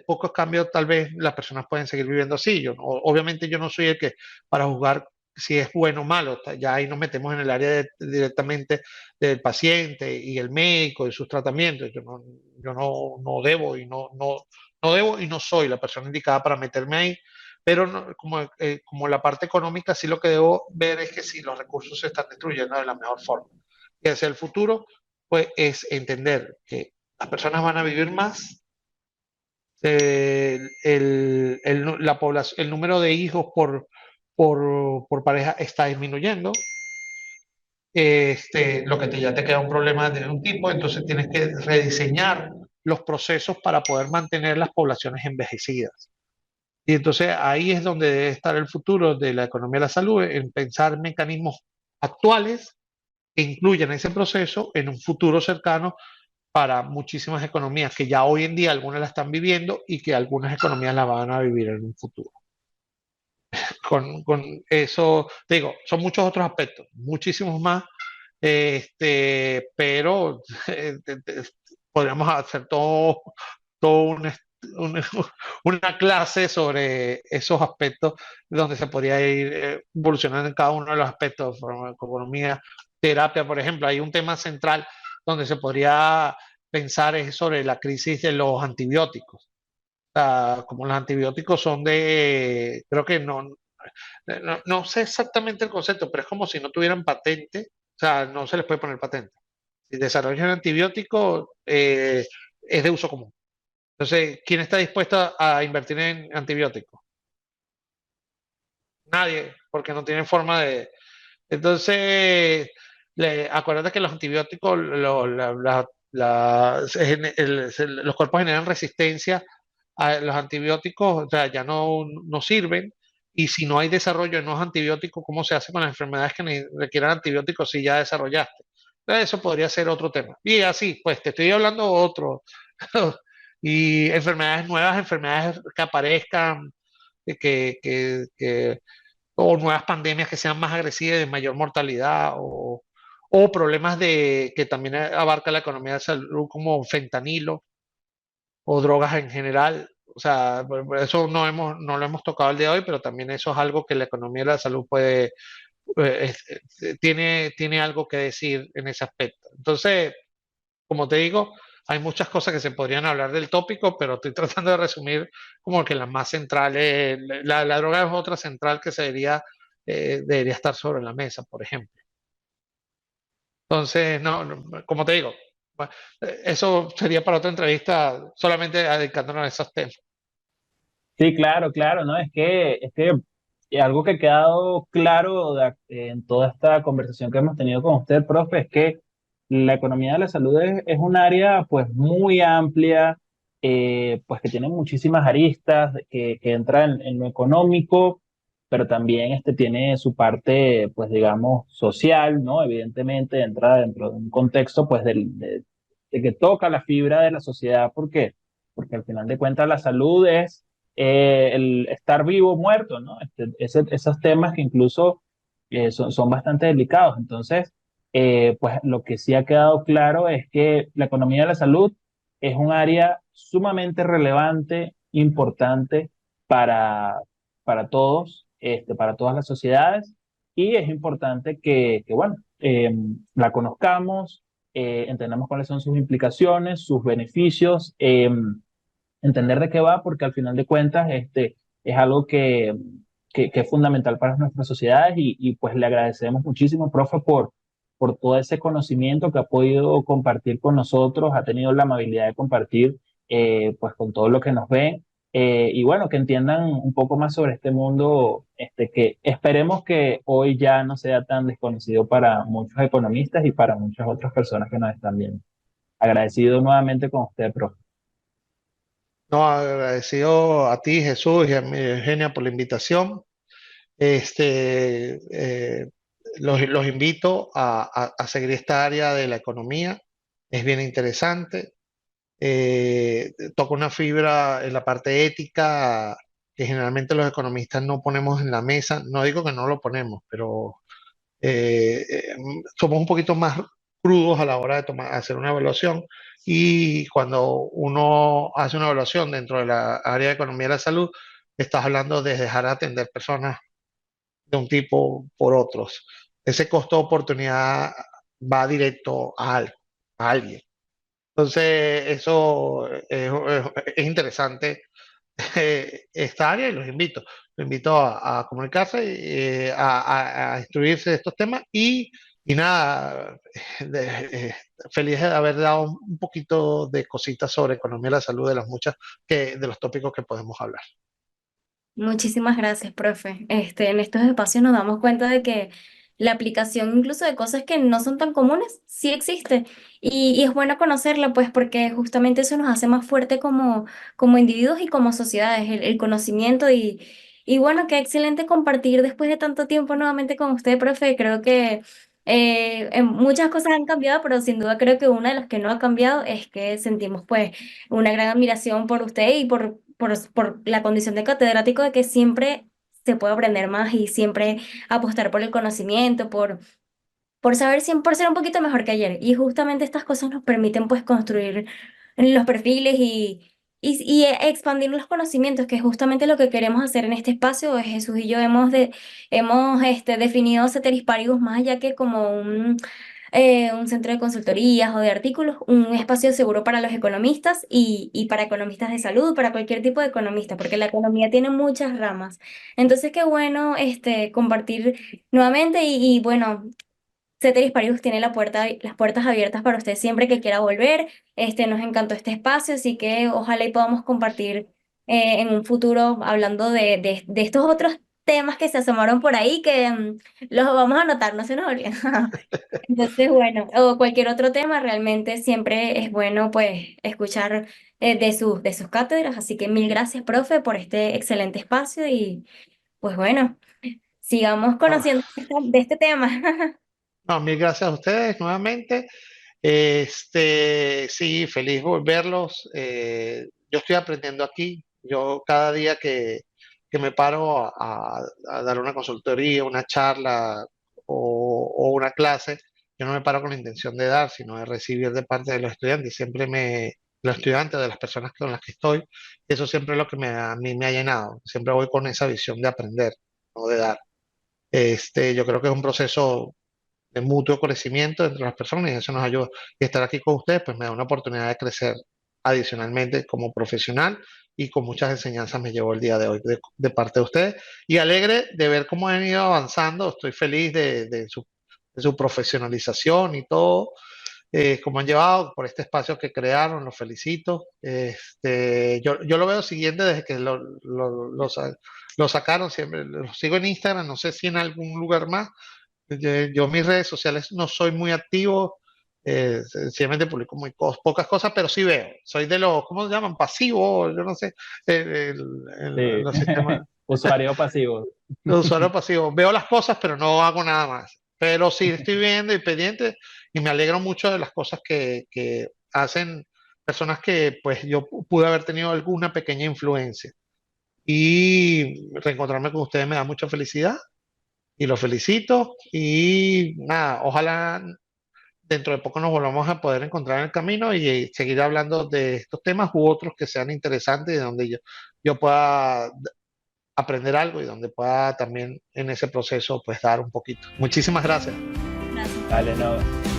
pocos cambios, tal vez las personas pueden seguir viviendo así. Obviamente yo no soy el que para juzgar si es bueno o malo, ya ahí nos metemos en el área directamente del paciente y el médico y sus tratamientos. No debo y no debo y no soy la persona indicada para meterme ahí, pero como la parte económica, sí lo que debo ver es que si los recursos se están destruyendo de la mejor forma. Y hacia el futuro, pues es entender que las personas van a vivir más, la población, el número de hijos por pareja está disminuyendo. Lo que ya te queda un problema de un tipo, entonces tienes que rediseñar los procesos para poder mantener las poblaciones envejecidas. Y entonces ahí es donde debe estar el futuro de la economía de la salud, en pensar mecanismos actuales que incluyan ese proceso en un futuro cercano para muchísimas economías que ya hoy en día algunas la están viviendo y que algunas economías la van a vivir en un futuro. Con eso, digo, son muchos otros aspectos, muchísimos más, pero podríamos hacer todo un- una clase sobre esos aspectos donde se podría ir evolucionando en cada uno de los aspectos, economía, terapia, por ejemplo. Hay un tema central donde se podría pensar es sobre la crisis de los antibióticos. O sea, como los antibióticos son creo que no sé exactamente el concepto, pero es como si no tuvieran patente, o sea, no se les puede poner patente. Si desarrollan antibióticos, es de uso común. Entonces, ¿quién está dispuesto a invertir en antibióticos? Nadie, porque no tienen forma de... Entonces, acuérdate que los antibióticos, los cuerpos generan resistencia a los antibióticos, o sea, ya no sirven. Y si no hay desarrollo en los antibióticos, ¿cómo se hace con las enfermedades que requieran antibióticos si ya desarrollaste? Entonces, eso podría ser otro tema. Y así, pues te estoy hablando otro. Y enfermedades nuevas, enfermedades que aparezcan, que o nuevas pandemias que sean más agresivas, de mayor mortalidad, o problemas que también abarca la economía de salud, como fentanilo o drogas en general. O sea, eso no lo hemos tocado el día de hoy, pero también eso es algo que la economía de la salud tiene algo que decir en ese aspecto. Entonces, como te digo, hay muchas cosas que se podrían hablar del tópico, pero estoy tratando de resumir como que las más centrales. La droga es otra central que debería estar sobre la mesa, por ejemplo. Entonces, como te digo, eso sería para otra entrevista, solamente dedicándonos a esos temas. Sí, claro, claro, ¿no? Es que algo que ha quedado claro en toda esta conversación que hemos tenido con usted, profe, es que la economía de la salud es un área pues muy amplia, pues que tiene muchísimas aristas, que entra en lo económico, pero también tiene su parte, pues digamos, social, ¿no? Evidentemente entra dentro de un contexto pues de que toca la fibra de la sociedad, porque al final de cuentas la salud es el estar vivo o muerto, ¿no? Esos temas que incluso son bastante delicados. Entonces, pues lo que sí ha quedado claro es que la economía de la salud es un área sumamente relevante, importante para, para todos, para todas las sociedades, y es importante bueno, la conozcamos, entendamos cuáles son sus implicaciones, sus beneficios, entender de qué va, porque al final de cuentas es algo que es fundamental para nuestras sociedades y pues le agradecemos muchísimo, profe, por todo ese conocimiento que ha podido compartir con nosotros, ha tenido la amabilidad de compartir pues con todo lo que nos ven y bueno, que entiendan un poco más sobre este mundo que esperemos que hoy ya no sea tan desconocido para muchos economistas y para muchas otras personas que nos están viendo. Agradecido nuevamente con usted, profe. No, agradecido a ti, Jesús, y a mi Eugenia por la invitación. Este, eh, los invito a seguir esta área de la economía. Es bien interesante. Toca una fibra en la parte ética que generalmente los economistas no ponemos en la mesa. No digo que no lo ponemos, pero somos un poquito más crudos a la hora de hacer una evaluación. Y cuando uno hace una evaluación dentro de la área de economía de la salud, estás hablando de dejar de atender personas de un tipo por otros. Ese costo de oportunidad va directo a alguien. Entonces, eso es interesante esta área y los invito a comunicarse, a instruirse de estos temas y nada, de- feliz de haber dado un poquito de cositas sobre economía de la salud de las muchas de los tópicos que podemos hablar. Muchísimas gracias, profe. En estos espacios nos damos cuenta de que la aplicación incluso de cosas que no son tan comunes sí existe y es bueno conocerla pues porque justamente eso nos hace más fuerte como individuos y como sociedades, el conocimiento y bueno, qué excelente compartir después de tanto tiempo nuevamente con usted, profe. Creo que muchas cosas han cambiado, pero sin duda creo que una de las que no ha cambiado es que sentimos pues una gran admiración por usted y por la condición de catedrático de que siempre se puede aprender más y siempre apostar por el conocimiento, por saber siempre, por ser un poquito mejor que ayer. Y justamente estas cosas nos permiten pues construir los perfiles y expandir los conocimientos, que es justamente lo que queremos hacer en este espacio. Jesús y yo hemos definido Ceteris Paribus más allá que como un centro de consultorías o de artículos, un espacio seguro para los economistas y para economistas de salud, para cualquier tipo de economista, porque la economía tiene muchas ramas. Entonces, qué bueno compartir nuevamente y bueno. Ceteris Paribus tiene las puertas abiertas para usted siempre que quiera volver. Nos encantó este espacio, así que ojalá y podamos compartir en un futuro hablando de estos otros temas que se asomaron por ahí, que los vamos a anotar, no se nos olviden. Entonces, bueno, o cualquier otro tema, realmente siempre es bueno pues escuchar de sus cátedras. Así que mil gracias, profe, por este excelente espacio y pues bueno, sigamos conociendo Ah, de este tema. no, mil gracias a ustedes nuevamente. Sí, feliz volverlos. Yo estoy aprendiendo aquí. Yo cada día que me paro a dar una consultoría, una charla o una clase, yo no me paro con la intención de dar, sino de recibir de parte de los estudiantes. Los estudiantes, de las personas con las que estoy, eso siempre es lo que a mí me ha llenado. Siempre voy con esa visión de aprender, no de dar. Yo creo que es un proceso de mutuo crecimiento entre las personas y eso nos ayuda. Y estar aquí con ustedes, pues me da una oportunidad de crecer adicionalmente como profesional y con muchas enseñanzas me llevo el día de hoy de parte de ustedes. Y alegre de ver cómo han ido avanzando, estoy feliz de su profesionalización y todo, cómo han llevado por este espacio que crearon, los felicito. Yo lo veo siguiente desde que lo sacaron, siempre lo sigo en Instagram, no sé si en algún lugar más. Yo en mis redes sociales no soy muy activo, sencillamente publico pocas cosas, pero sí veo. Soy de los, ¿cómo se llaman? Pasivos, yo no sé, Sí. los sistemas, Usuario pasivo. los usuarios pasivos. Veo las cosas, pero no hago nada más. Pero sí estoy viendo y pendiente y me alegro mucho de las cosas que hacen personas que pues yo pude haber tenido alguna pequeña influencia. Y reencontrarme con ustedes me da mucha felicidad y los felicito y nada, ojalá dentro de poco nos volvamos a poder encontrar en el camino y seguir hablando de estos temas u otros que sean interesantes y donde yo pueda aprender algo y donde pueda también en ese proceso pues dar un poquito. Muchísimas gracias. Gracias, Dale, profe. no.